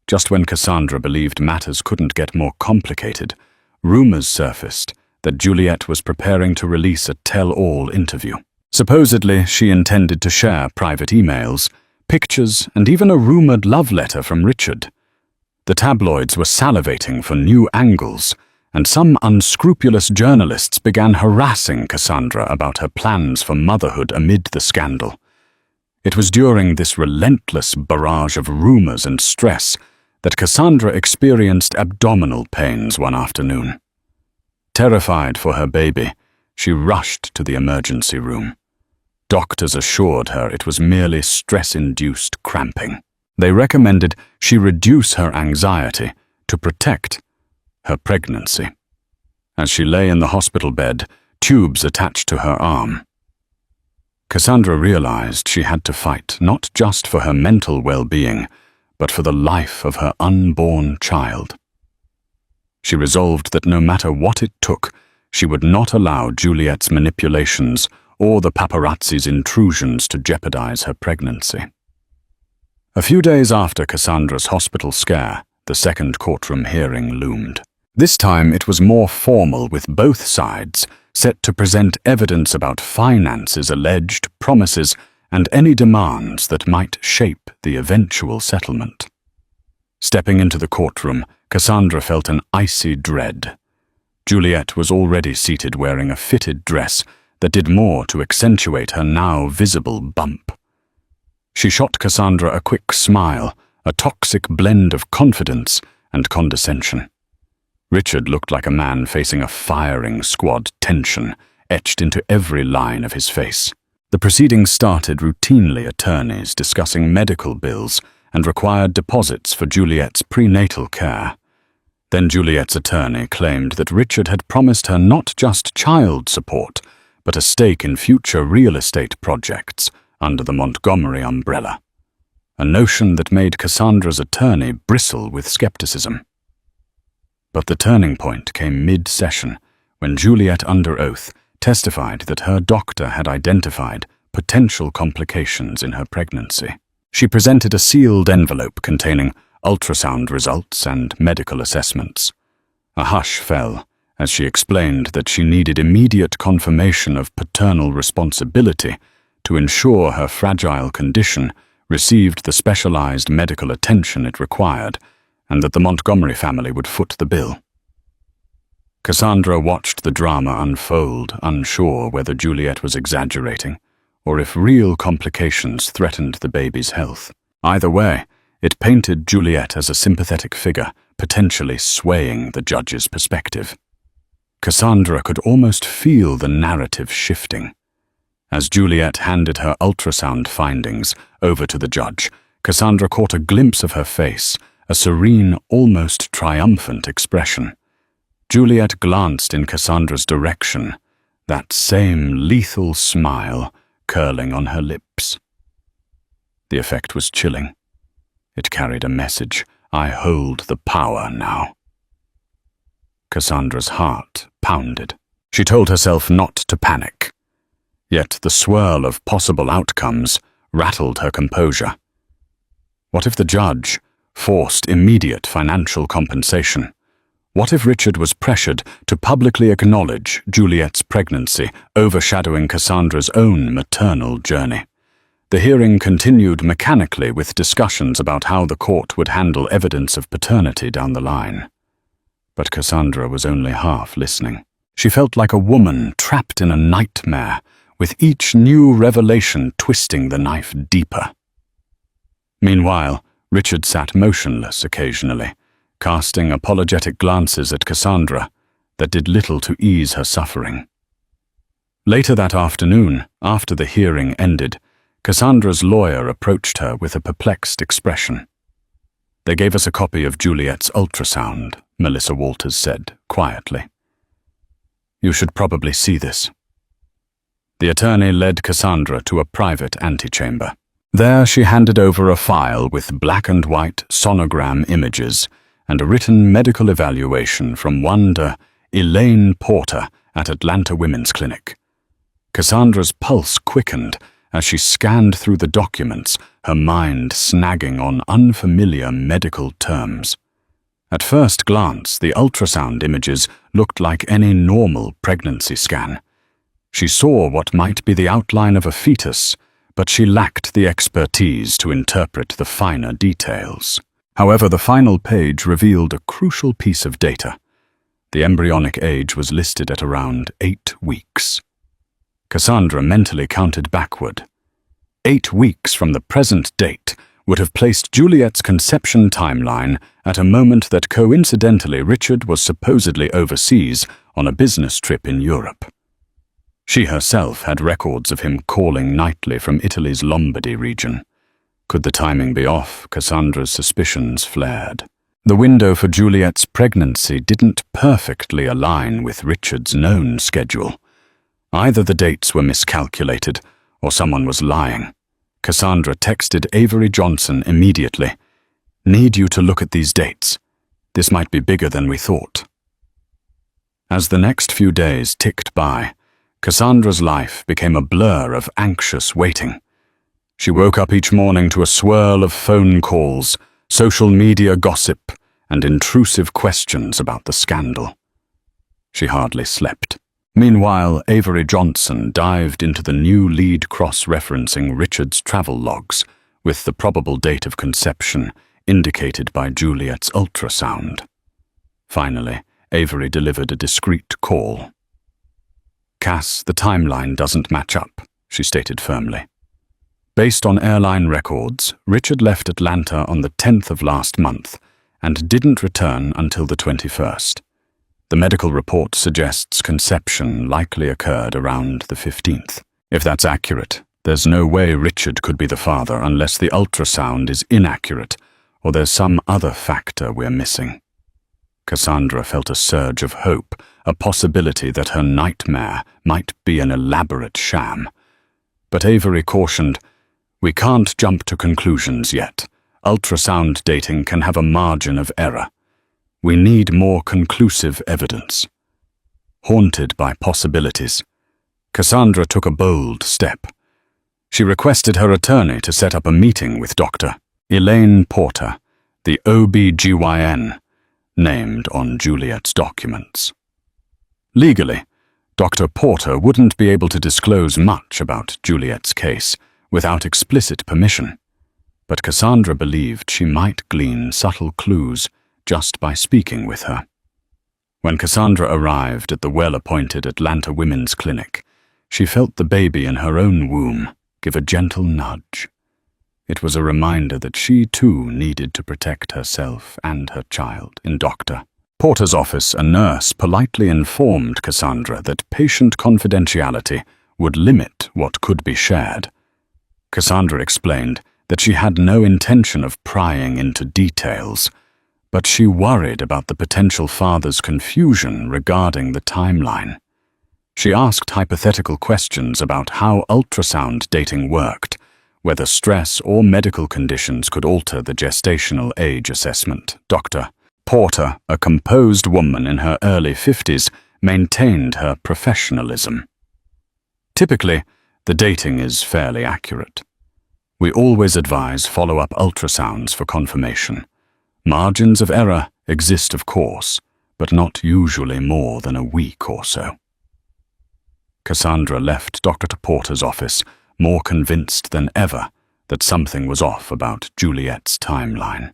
Just when Cassandra believed matters couldn't get more complicated, rumors surfaced that Juliet was preparing to release a tell-all interview. Supposedly, she intended to share private emails, pictures, and even a rumored love letter from Richard. The tabloids were salivating for new angles, and some unscrupulous journalists began harassing Cassandra about her plans for motherhood amid the scandal. It was during this relentless barrage of rumors and stress that Cassandra experienced abdominal pains one afternoon. Terrified for her baby, she rushed to the emergency room. Doctors assured her it was merely stress-induced cramping. They recommended she reduce her anxiety to protect her pregnancy. As she lay in the hospital bed, tubes attached to her arm. Cassandra realized she had to fight not just for her mental well-being, but for the life of her unborn child. She resolved that no matter what it took, she would not allow Juliet's manipulations or the paparazzi's intrusions to jeopardize her pregnancy. A few days after Cassandra's hospital scare, the second courtroom hearing loomed. This time it was more formal, with both sides set to present evidence about finances, alleged promises, and any demands that might shape the eventual settlement. Stepping into the courtroom, Cassandra felt an icy dread. Juliet was already seated wearing a fitted dress that did more to accentuate her now visible bump. She shot Cassandra a quick smile, a toxic blend of confidence and condescension. Richard looked like a man facing a firing squad, tension etched into every line of his face. The proceedings started routinely, attorneys discussing medical bills and required deposits for Juliet's prenatal care. Then Juliet's attorney claimed that Richard had promised her not just child support, but a stake in future real estate projects under the Montgomery umbrella, a notion that made Cassandra's attorney bristle with skepticism. But the turning point came mid-session, when Juliet, under oath, testified that her doctor had identified potential complications in her pregnancy. She presented a sealed envelope containing ultrasound results and medical assessments. A hush fell as she explained that she needed immediate confirmation of paternal responsibility to ensure her fragile condition received the specialized medical attention it required, and that the Montgomery family would foot the bill. Cassandra watched the drama unfold, unsure whether Juliet was exaggerating or if real complications threatened the baby's health. Either way, It painted Juliet as a sympathetic figure, potentially swaying the judge's perspective. Cassandra could almost feel the narrative shifting. As Juliet handed her ultrasound findings over to the judge, Cassandra caught a glimpse of her face, a serene, almost triumphant expression. Juliet glanced in Cassandra's direction, that same lethal smile curling on her lips. The effect was chilling. It carried a message: I hold the power now. Cassandra's heart pounded. She told herself not to panic. Yet the swirl of possible outcomes rattled her composure. What if the judge forced immediate financial compensation? What if Richard was pressured to publicly acknowledge Juliet's pregnancy, overshadowing Cassandra's own maternal journey? The hearing continued mechanically with discussions about how the court would handle evidence of paternity down the line. But Cassandra was only half listening. She felt like a woman trapped in a nightmare, with each new revelation twisting the knife deeper. Meanwhile, Richard sat motionless occasionally, casting apologetic glances at Cassandra that did little to ease her suffering. Later that afternoon, after the hearing ended, Cassandra's lawyer approached her with a perplexed expression. "They gave us a copy of Juliet's ultrasound," Melissa Walters said quietly. "You should probably see this." The attorney led Cassandra to a private antechamber. There she handed over a file with black and white sonogram images and a written medical evaluation from one Elaine Porter at Atlanta Women's Clinic. Cassandra's pulse quickened as she scanned through the documents, her mind snagging on unfamiliar medical terms. At first glance, the ultrasound images looked like any normal pregnancy scan. She saw what might be the outline of a fetus, but she lacked the expertise to interpret the finer details. However, the final page revealed a crucial piece of data. The embryonic age was listed at around 8 weeks. Cassandra mentally counted backward. 8 weeks from the present date would have placed Juliet's conception timeline at a moment that coincidentally Richard was supposedly overseas on a business trip in Europe. She herself had records of him calling nightly from Italy's Lombardy region. Could the timing be off? Cassandra's suspicions flared. The window for Juliet's pregnancy didn't perfectly align with Richard's known schedule. Either the dates were miscalculated, or someone was lying. Cassandra texted Avery Johnson immediately. "Need you to look at these dates. This might be bigger than we thought." As the next few days ticked by, Cassandra's life became a blur of anxious waiting. She woke up each morning to a swirl of phone calls, social media gossip, and intrusive questions about the scandal. She hardly slept. Meanwhile, Avery Johnson dived into the new lead cross-referencing Richard's travel logs with the probable date of conception indicated by Juliet's ultrasound. Finally, Avery delivered a discreet call. "Cass, the timeline doesn't match up," she stated firmly. Based on airline records, Richard left Atlanta on the 10th of last month and didn't return until the 21st. The medical report suggests conception likely occurred around the 15th. If that's accurate, there's no way Richard could be the father unless the ultrasound is inaccurate or there's some other factor we're missing. Cassandra felt a surge of hope, a possibility that her nightmare might be an elaborate sham. But Avery cautioned, "We can't jump to conclusions yet. Ultrasound dating can have a margin of error. We need more conclusive evidence." Haunted by possibilities, Cassandra took a bold step. She requested her attorney to set up a meeting with Dr. Elaine Porter, the OB-GYN, named on Juliet's documents. Legally, Dr. Porter wouldn't be able to disclose much about Juliet's case without explicit permission, but Cassandra believed she might glean subtle clues just by speaking with her. When Cassandra arrived at the well-appointed Atlanta Women's Clinic, she felt the baby in her own womb give a gentle nudge. It was a reminder that she too needed to protect herself and her child. In Dr. Porter's office, a nurse politely informed Cassandra that patient confidentiality would limit what could be shared. Cassandra explained that she had no intention of prying into details, but she worried about the potential father's confusion regarding the timeline. She asked hypothetical questions about how ultrasound dating worked, whether stress or medical conditions could alter the gestational age assessment. Dr. Porter, a composed woman in her early 50s, maintained her professionalism. Typically, the dating is fairly accurate. We always advise follow-up ultrasounds for confirmation. Margins of error exist, of course, but not usually more than a week or so. Cassandra left Dr. Porter's office more convinced than ever that something was off about Juliet's timeline.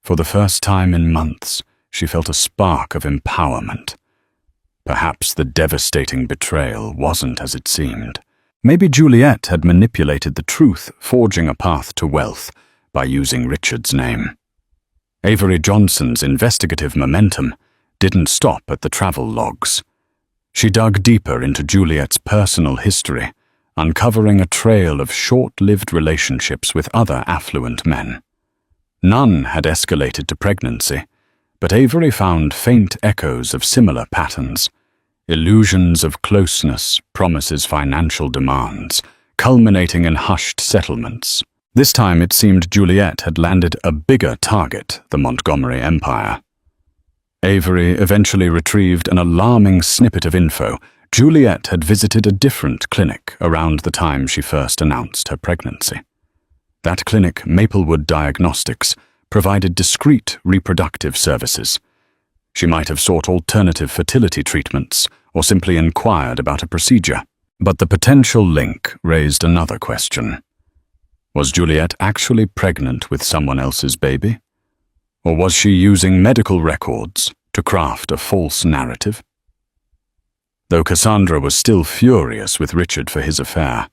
For the first time in months, she felt a spark of empowerment. Perhaps the devastating betrayal wasn't as it seemed. Maybe Juliet had manipulated the truth, forging a path to wealth by using Richard's name. Avery Johnson's investigative momentum didn't stop at the travel logs. She dug deeper into Juliet's personal history, uncovering a trail of short-lived relationships with other affluent men. None had escalated to pregnancy, but Avery found faint echoes of similar patterns. Illusions of closeness, promises financial demands, culminating in hushed settlements. This time it seemed Juliet had landed a bigger target, the Montgomery Empire. Avery eventually retrieved an alarming snippet of info. Juliet had visited a different clinic around the time she first announced her pregnancy. That clinic, Maplewood Diagnostics, provided discreet reproductive services. She might have sought alternative fertility treatments or simply inquired about a procedure. But the potential link raised another question. Was Juliet actually pregnant with someone else's baby? Or was she using medical records to craft a false narrative? Though Cassandra was still furious with Richard for his affair,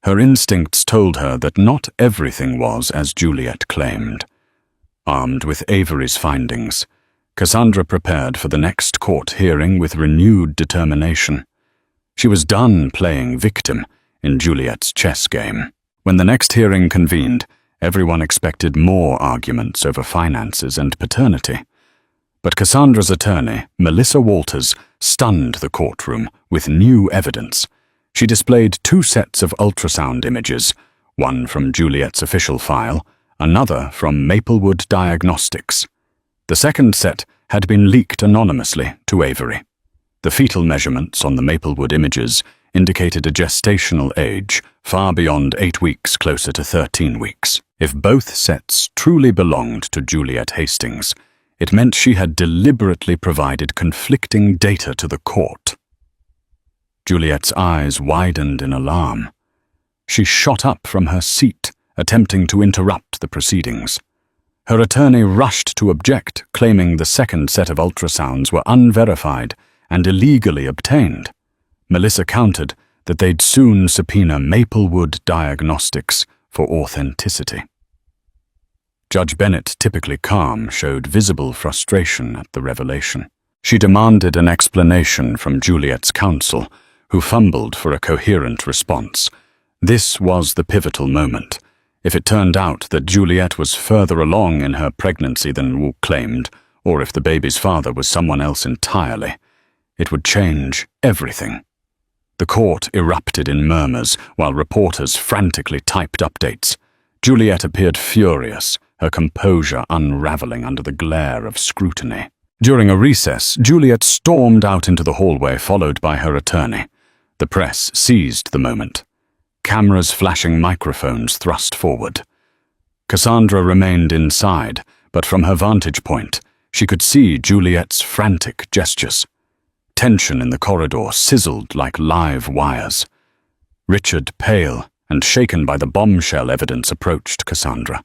her instincts told her that not everything was as Juliet claimed. Armed with Avery's findings, Cassandra prepared for the next court hearing with renewed determination. She was done playing victim in Juliet's chess game. When the next hearing convened, everyone expected more arguments over finances and paternity. But Cassandra's attorney, Melissa Walters, stunned the courtroom with new evidence. She displayed 2 sets of ultrasound images, one from Juliet's official file, another from Maplewood Diagnostics. The second set had been leaked anonymously to Avery. The fetal measurements on the Maplewood images indicated a gestational age far beyond 8 weeks, closer to 13 weeks. If both sets truly belonged to Juliet Hastings, it meant she had deliberately provided conflicting data to the court. Juliet's eyes widened in alarm. She shot up from her seat, attempting to interrupt the proceedings. Her attorney rushed to object, claiming the second set of ultrasounds were unverified and illegally obtained. Melissa countered that they'd soon subpoena Maplewood Diagnostics for authenticity. Judge Bennett, typically calm, showed visible frustration at the revelation. She demanded an explanation from Juliet's counsel, who fumbled for a coherent response. This was the pivotal moment. If it turned out that Juliet was further along in her pregnancy than Wu claimed, or if the baby's father was someone else entirely, it would change everything. The court erupted in murmurs while reporters frantically typed updates. Juliet appeared furious, her composure unraveling under the glare of scrutiny. During a recess, Juliet stormed out into the hallway, followed by her attorney. The press seized the moment. Cameras flashing microphones thrust forward. Cassandra remained inside, but from her vantage point, she could see Juliet's frantic gestures. Tension in the corridor sizzled like live wires. Richard, pale and shaken by the bombshell evidence, approached Cassandra.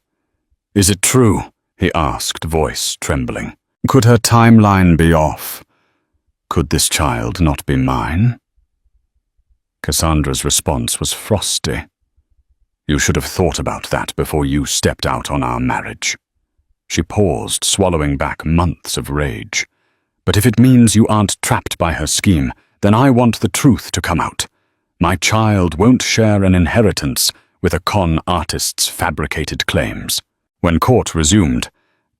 "Is it true?" he asked, voice trembling. "Could her timeline be off? Could this child not be mine?" Cassandra's response was frosty. You should have thought about that before you stepped out on our marriage." She paused, swallowing back months of rage. "But if it means you aren't trapped by her scheme, then I want the truth to come out. My child won't share an inheritance with a con artist's fabricated claims." When court resumed,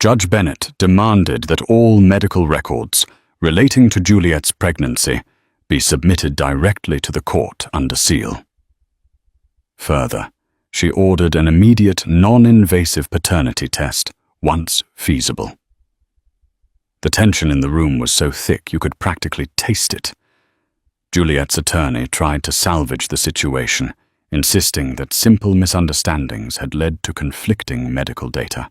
Judge Bennett demanded that all medical records relating to Juliet's pregnancy be submitted directly to the court under seal. Further, she ordered an immediate non-invasive paternity test once feasible. The tension in the room was so thick you could practically taste it. Juliet's attorney tried to salvage the situation, insisting that simple misunderstandings had led to conflicting medical data.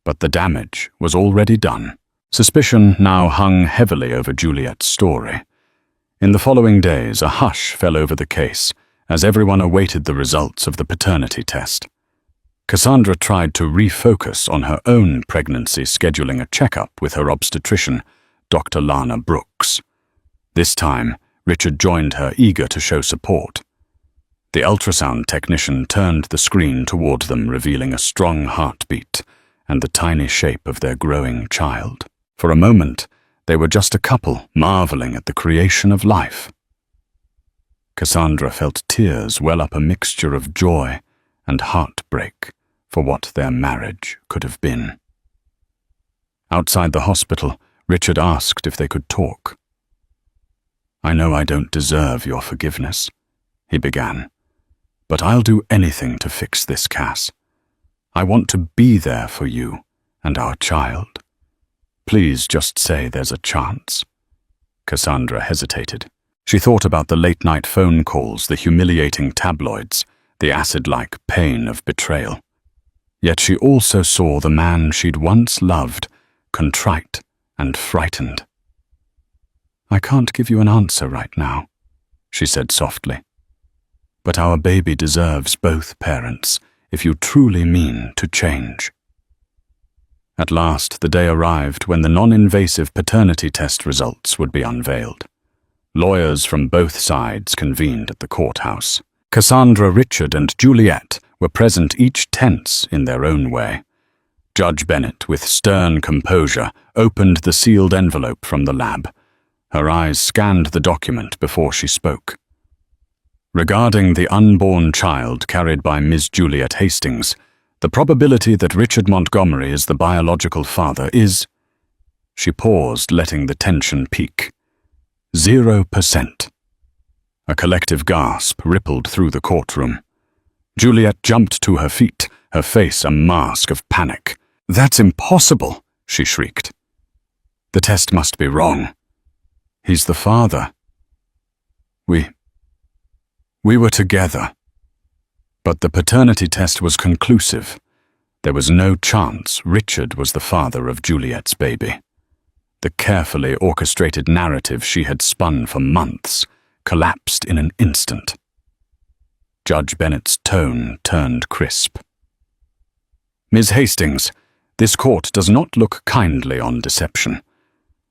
But the damage was already done. Suspicion now hung heavily over Juliet's story. In the following days, a hush fell over the case as everyone awaited the results of the paternity test. Cassandra tried to refocus on her own pregnancy, scheduling a checkup with her obstetrician, Dr. Lana Brooks. This time, Richard joined her, eager to show support. The ultrasound technician turned the screen toward them, revealing a strong heartbeat and the tiny shape of their growing child. For a moment, they were just a couple, marveling at the creation of life. Cassandra felt tears well up, a mixture of joy and heartbreak for what their marriage could have been. Outside the hospital, Richard asked if they could talk. "I know I don't deserve your forgiveness," he began, "but I'll do anything to fix this, Cass. I want to be there for you and our child. Please just say there's a chance." Cassandra hesitated. She thought about the late-night phone calls, the humiliating tabloids, the acid-like pain of betrayal. Yet she also saw the man she'd once loved, contrite and frightened. "I can't give you an answer right now," she said softly. "But our baby deserves both parents if you truly mean to change." At last, the day arrived when the non-invasive paternity test results would be unveiled. Lawyers from both sides convened at the courthouse. Cassandra, Richard, and Juliet were present, each tense in their own way. Judge Bennett, with stern composure, opened the sealed envelope from the lab. Her eyes scanned the document before she spoke. "Regarding the unborn child carried by Ms. Juliet Hastings, the probability that Richard Montgomery is the biological father is—" She paused, letting the tension peak. 0%. A collective gasp rippled through the courtroom. Juliet jumped to her feet, her face a mask of panic. "That's impossible," she shrieked. "The test must be wrong. He's the father. We were together." But the paternity test was conclusive. There was no chance Richard was the father of Juliet's baby. The carefully orchestrated narrative she had spun for months collapsed in an instant. Judge Bennett's tone turned crisp. "Ms. Hastings, this court does not look kindly on deception.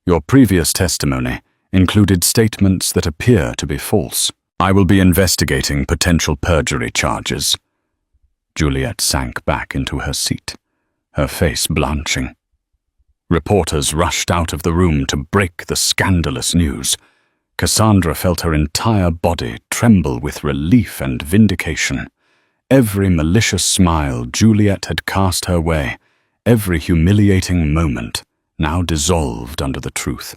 Your previous testimony included statements that appear to be false. I will be investigating potential perjury charges." Juliet sank back into her seat, her face blanching. Reporters rushed out of the room to break the scandalous news. Cassandra felt her entire body tremble with relief and vindication. Every malicious smile Juliet had cast her way, every humiliating moment, now dissolved under the truth.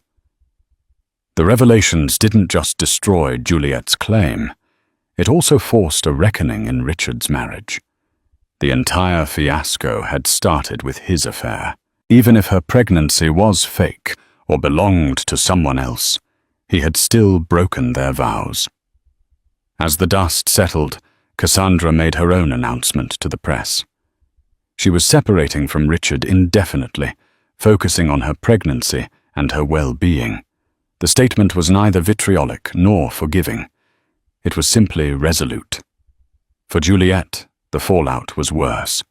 The revelations didn't just destroy Juliet's claim, it also forced a reckoning in Richard's marriage. The entire fiasco had started with his affair. Even if her pregnancy was fake or belonged to someone else, he had still broken their vows. As the dust settled, Cassandra made her own announcement to the press. She was separating from Richard indefinitely, focusing on her pregnancy and her well-being. The statement was neither vitriolic nor forgiving. It was simply resolute. For Juliet, the fallout was worse.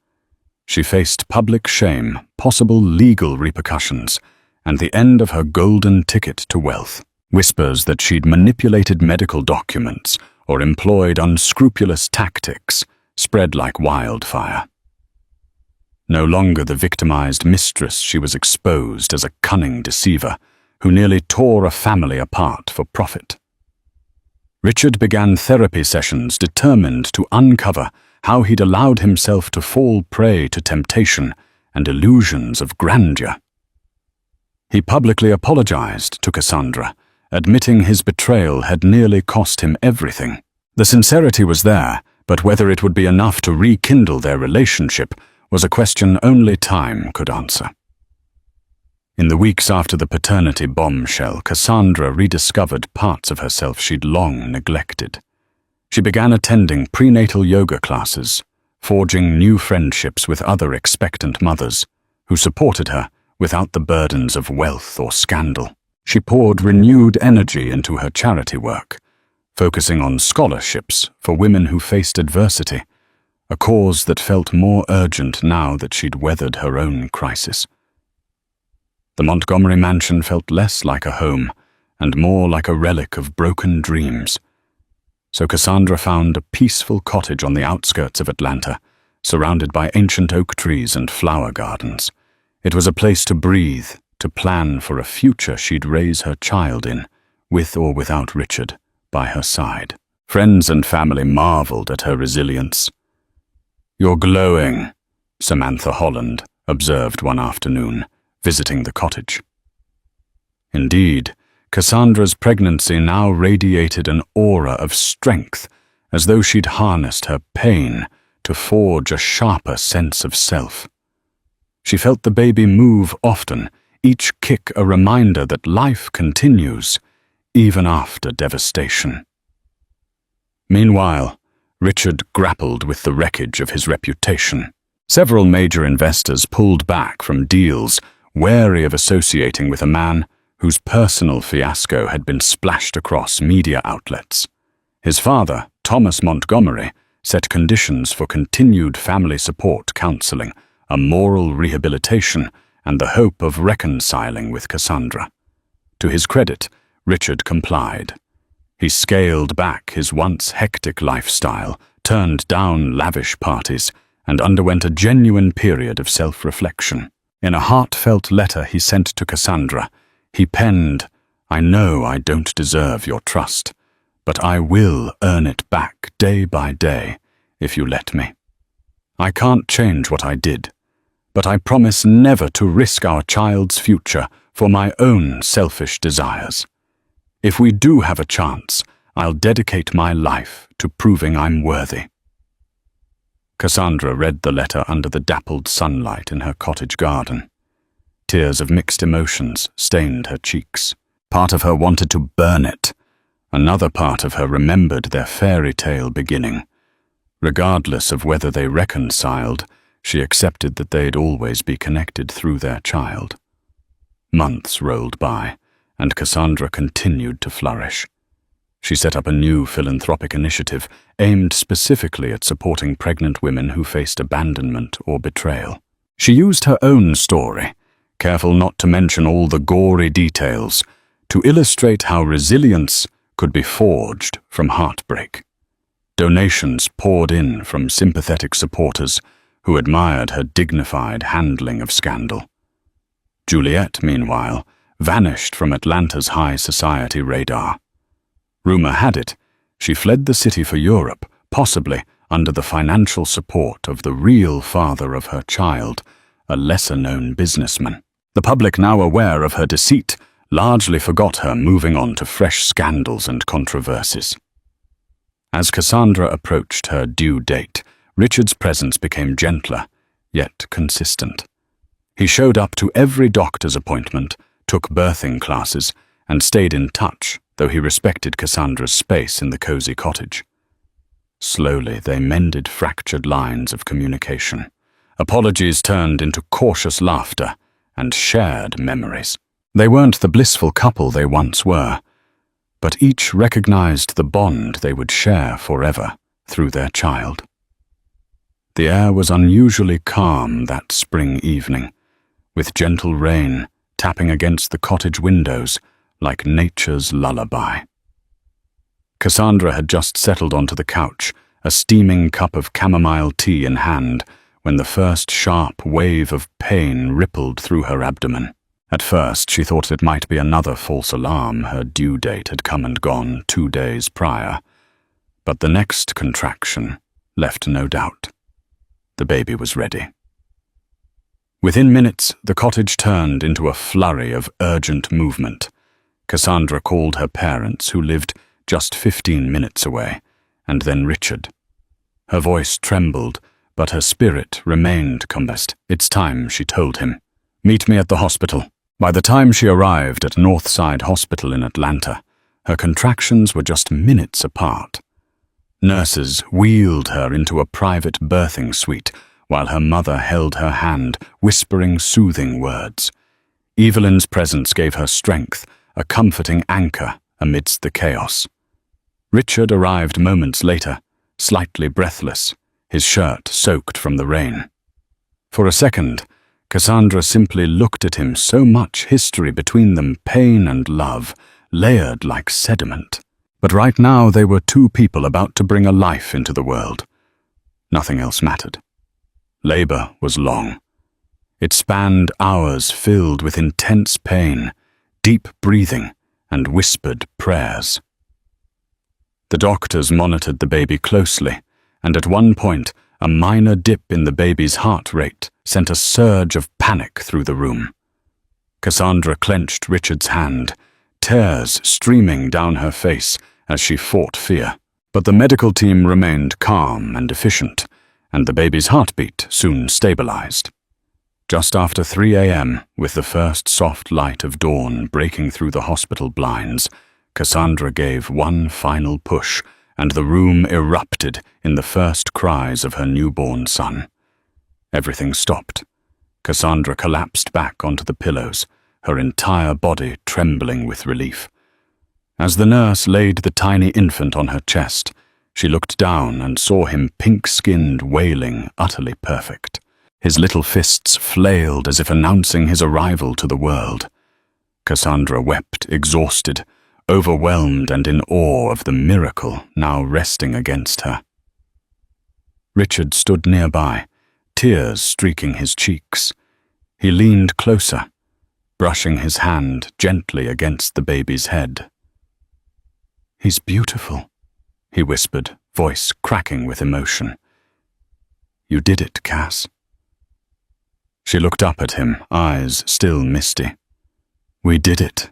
She faced public shame, possible legal repercussions, and the end of her golden ticket to wealth. Whispers that she'd manipulated medical documents or employed unscrupulous tactics spread like wildfire. No longer the victimized mistress, she was exposed as a cunning deceiver who nearly tore a family apart for profit. Richard began therapy sessions determined to uncover how he'd allowed himself to fall prey to temptation and illusions of grandeur. He publicly apologized to Cassandra, admitting his betrayal had nearly cost him everything. The sincerity was there, but whether it would be enough to rekindle their relationship was a question only time could answer. In the weeks after the paternity bombshell, Cassandra rediscovered parts of herself she'd long neglected. She began attending prenatal yoga classes, forging new friendships with other expectant mothers who supported her without the burdens of wealth or scandal. She poured renewed energy into her charity work, focusing on scholarships for women who faced adversity, a cause that felt more urgent now that she'd weathered her own crisis. The Montgomery mansion felt less like a home and more like a relic of broken dreams. So Cassandra found a peaceful cottage on the outskirts of Atlanta, surrounded by ancient oak trees and flower gardens. It was a place to breathe, to plan for a future she'd raise her child in, with or without Richard by her side. Friends and family marveled at her resilience. "You're glowing," Samantha Holland observed one afternoon, visiting the cottage. Indeed, Cassandra's pregnancy now radiated an aura of strength, as though she'd harnessed her pain to forge a sharper sense of self. She felt the baby move often, each kick a reminder that life continues, even after devastation. Meanwhile, Richard grappled with the wreckage of his reputation. Several major investors pulled back from deals, wary of associating with a man whose personal fiasco had been splashed across media outlets. His father, Thomas Montgomery, set conditions for continued family support counseling, a moral rehabilitation, and the hope of reconciling with Cassandra. To his credit, Richard complied. He scaled back his once hectic lifestyle, turned down lavish parties, and underwent a genuine period of self-reflection. In a heartfelt letter he sent to Cassandra, he penned, "I know I don't deserve your trust, but I will earn it back day by day, if you let me. I can't change what I did, but I promise never to risk our child's future for my own selfish desires. If we do have a chance, I'll dedicate my life to proving I'm worthy." Cassandra read the letter under the dappled sunlight in her cottage garden. Tears of mixed emotions stained her cheeks. Part of her wanted to burn it. Another part of her remembered their fairy tale beginning. Regardless of whether they reconciled, she accepted that they'd always be connected through their child. Months rolled by, and Cassandra continued to flourish. She set up a new philanthropic initiative aimed specifically at supporting pregnant women who faced abandonment or betrayal. She used her own story, careful not to mention all the gory details, to illustrate how resilience could be forged from heartbreak. Donations poured in from sympathetic supporters who admired her dignified handling of scandal. Juliet, meanwhile, vanished from Atlanta's high society radar. Rumor had it, she fled the city for Europe, possibly under the financial support of the real father of her child, a lesser-known businessman. The public, now aware of her deceit, largely forgot her, moving on to fresh scandals and controversies. As Cassandra approached her due date, Richard's presence became gentler, yet consistent. He showed up to every doctor's appointment, took birthing classes, and stayed in touch, though he respected Cassandra's space in the cozy cottage. Slowly, they mended fractured lines of communication. Apologies turned into cautious laughter and shared memories. They weren't the blissful couple they once were, but each recognized the bond they would share forever through their child. The air was unusually calm that spring evening, with gentle rain tapping against the cottage windows like nature's lullaby. Cassandra had just settled onto the couch, a steaming cup of chamomile tea in hand, when the first sharp wave of pain rippled through her abdomen. At first, she thought it might be another false alarm. Her due date had come and gone 2 days prior. But the next contraction left no doubt. The baby was ready. Within minutes, the cottage turned into a flurry of urgent movement. Cassandra called her parents, who lived just 15 minutes away, and then Richard. Her voice trembled, but her spirit remained composed. "It's time," she told him. "Meet me at the hospital." By the time she arrived at Northside Hospital in Atlanta, her contractions were just minutes apart. Nurses wheeled her into a private birthing suite, while her mother held her hand, whispering soothing words. Evelyn's presence gave her strength, a comforting anchor amidst the chaos. Richard arrived moments later, slightly breathless, his shirt soaked from the rain. For a second, Cassandra simply looked at him, so much history between them, pain and love, layered like sediment. But right now they were two people about to bring a life into the world. Nothing else mattered. Labor was long. It spanned hours filled with intense pain, deep breathing, and whispered prayers. The doctors monitored the baby closely, and at one point, a minor dip in the baby's heart rate sent a surge of panic through the room. Cassandra clenched Richard's hand, tears streaming down her face as she fought fear. But the medical team remained calm and efficient, and the baby's heartbeat soon stabilized. Just after 3 a.m., with the first soft light of dawn breaking through the hospital blinds, Cassandra gave one final push, and the room erupted in the first cries of her newborn son. Everything stopped. Cassandra collapsed back onto the pillows, her entire body trembling with relief. As the nurse laid the tiny infant on her chest, she looked down and saw him pink-skinned, wailing, utterly perfect. His little fists flailed as if announcing his arrival to the world. Cassandra wept, exhausted, overwhelmed and in awe of the miracle now resting against her. Richard stood nearby, tears streaking his cheeks. He leaned closer, brushing his hand gently against the baby's head. "He's beautiful," he whispered, voice cracking with emotion. "You did it, Cass." She looked up at him, eyes still misty. "We did it."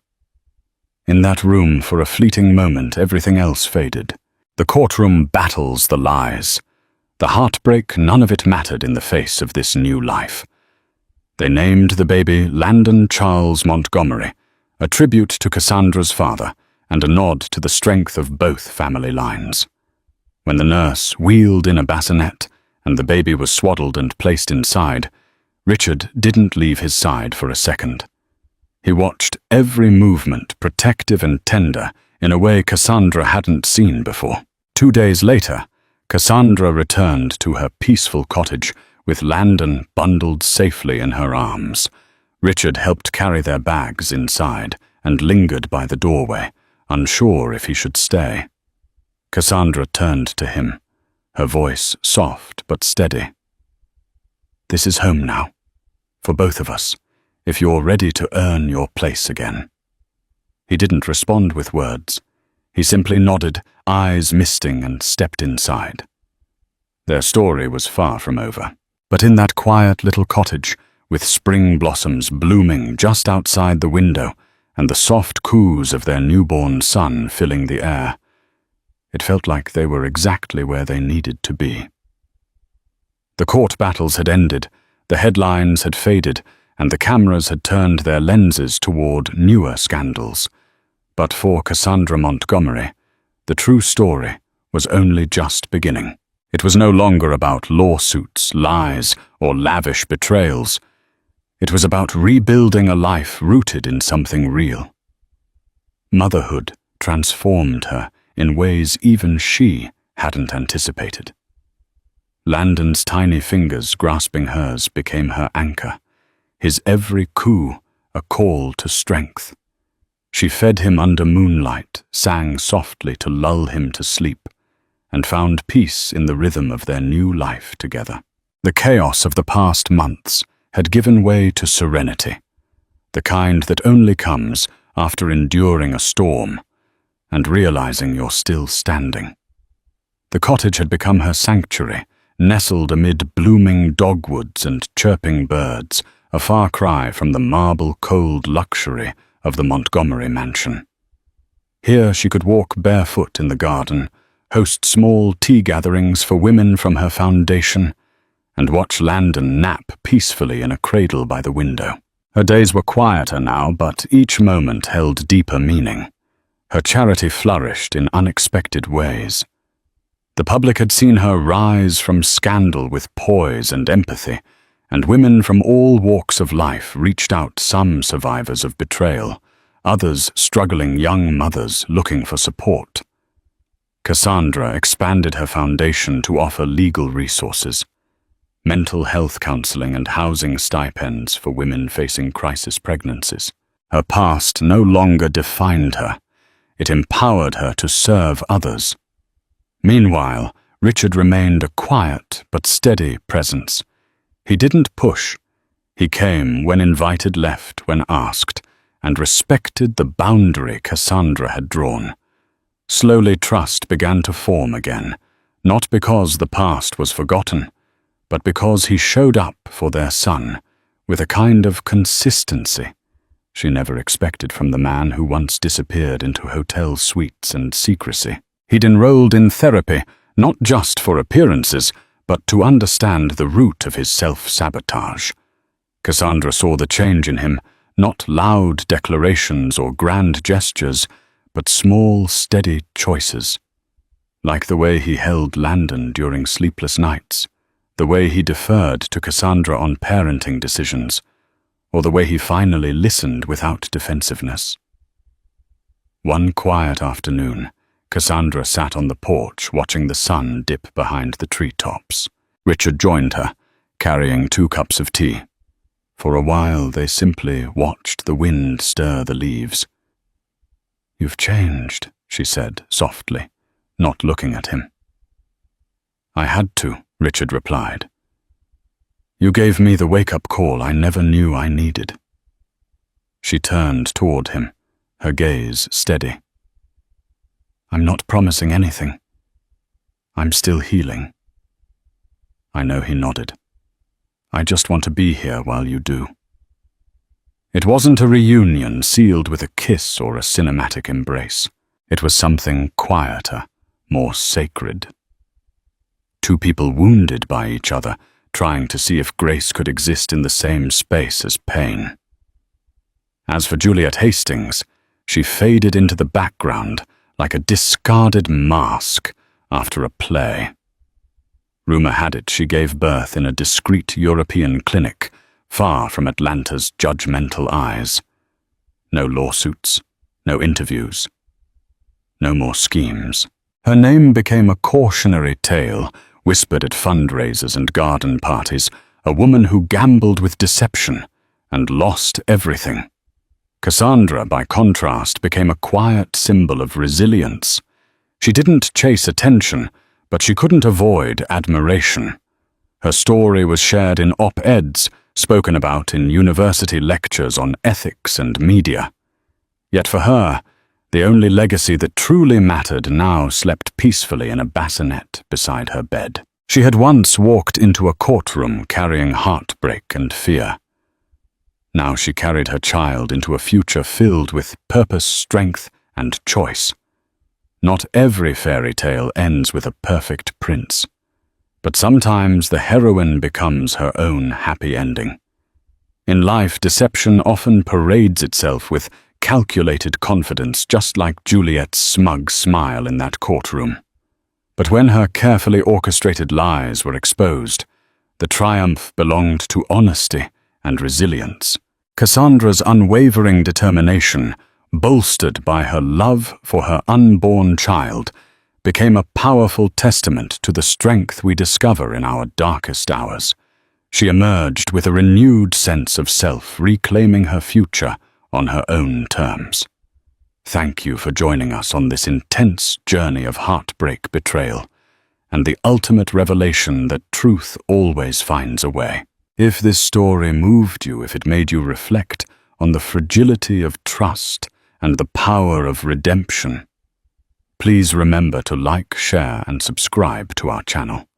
In that room, for a fleeting moment, everything else faded. The courtroom battles the lies. The heartbreak, none of it mattered in the face of this new life. They named the baby Landon Charles Montgomery, a tribute to Cassandra's father and a nod to the strength of both family lines. When the nurse wheeled in a bassinet and the baby was swaddled and placed inside, Richard didn't leave his side for a second. He watched every movement, protective and tender, in a way Cassandra hadn't seen before. 2 days later, Cassandra returned to her peaceful cottage with Landon bundled safely in her arms. Richard helped carry their bags inside and lingered by the doorway, unsure if he should stay. Cassandra turned to him, her voice soft but steady. "This is home now, for both of us, if you're ready to earn your place again." He didn't respond with words. He simply nodded, eyes misting, and stepped inside. Their story was far from over. But in that quiet little cottage, with spring blossoms blooming just outside the window and the soft coos of their newborn son filling the air, it felt like they were exactly where they needed to be. The court battles had ended, the headlines had faded, and the cameras had turned their lenses toward newer scandals. But for Cassandra Montgomery, the true story was only just beginning. It was no longer about lawsuits, lies, or lavish betrayals. It was about rebuilding a life rooted in something real. Motherhood transformed her in ways even she hadn't anticipated. Landon's tiny fingers grasping hers became her anchor, his every coo a call to strength. She fed him under moonlight, sang softly to lull him to sleep, and found peace in the rhythm of their new life together. The chaos of the past months had given way to serenity, the kind that only comes after enduring a storm and realizing you're still standing. The cottage had become her sanctuary, nestled amid blooming dogwoods and chirping birds, a far cry from the marble-cold luxury of the Montgomery mansion. Here she could walk barefoot in the garden, host small tea gatherings for women from her foundation, and watch Landon nap peacefully in a cradle by the window. Her days were quieter now, but each moment held deeper meaning. Her charity flourished in unexpected ways. The public had seen her rise from scandal with poise and empathy, and women from all walks of life reached out, some survivors of betrayal, others struggling young mothers looking for support. Cassandra expanded her foundation to offer legal resources, mental health counseling and housing stipends for women facing crisis pregnancies. Her past no longer defined her. It empowered her to serve others. Meanwhile, Richard remained a quiet but steady presence. He didn't push. He came when invited, left when asked, and respected the boundary Cassandra had drawn. Slowly trust began to form again, not because the past was forgotten, but because he showed up for their son with a kind of consistency she never expected from the man who once disappeared into hotel suites and secrecy. He'd enrolled in therapy, not just for appearances, but to understand the root of his self-sabotage. Cassandra saw the change in him, not loud declarations or grand gestures, but small, steady choices. Like the way he held Landon during sleepless nights, the way he deferred to Cassandra on parenting decisions, or the way he finally listened without defensiveness. One quiet afternoon, Cassandra sat on the porch watching the sun dip behind the treetops. Richard joined her, carrying 2 cups of tea. For a while they simply watched the wind stir the leaves. "You've changed," she said softly, not looking at him. "I had to," Richard replied. "You gave me the wake-up call I never knew I needed." She turned toward him, her gaze steady. "I'm not promising anything. I'm still healing." I know, he nodded. "I just want to be here while you do." It wasn't a reunion sealed with a kiss or a cinematic embrace. It was something quieter, more sacred. 2 people wounded by each other, trying to see if grace could exist in the same space as pain. As for Juliet Hastings, she faded into the background like a discarded mask after a play. Rumor had it she gave birth in a discreet European clinic, far from Atlanta's judgmental eyes. No lawsuits, no interviews, no more schemes. Her name became a cautionary tale, whispered at fundraisers and garden parties, a woman who gambled with deception and lost everything. Cassandra, by contrast, became a quiet symbol of resilience. She didn't chase attention, but she couldn't avoid admiration. Her story was shared in op-eds, spoken about in university lectures on ethics and media. Yet for her, the only legacy that truly mattered now slept peacefully in a bassinet beside her bed. She had once walked into a courtroom carrying heartbreak and fear. Now she carried her child into a future filled with purpose, strength, and choice. Not every fairy tale ends with a perfect prince, but sometimes the heroine becomes her own happy ending. In life, deception often parades itself with calculated confidence, just like Juliet's smug smile in that courtroom. But when her carefully orchestrated lies were exposed, the triumph belonged to honesty and resilience. Cassandra's unwavering determination, bolstered by her love for her unborn child, became a powerful testament to the strength we discover in our darkest hours. She emerged with a renewed sense of self, reclaiming her future on her own terms. Thank you for joining us on this intense journey of heartbreak, betrayal, and the ultimate revelation that truth always finds a way. If this story moved you, if it made you reflect on the fragility of trust and the power of redemption, please remember to like, share, and subscribe to our channel.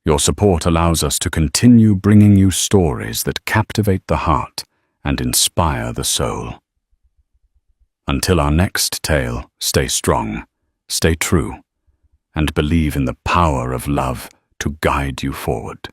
Your support allows us to continue bringing you stories that captivate the heart and inspire the soul. Until our next tale, stay strong, stay true, and believe in the power of love to guide you forward.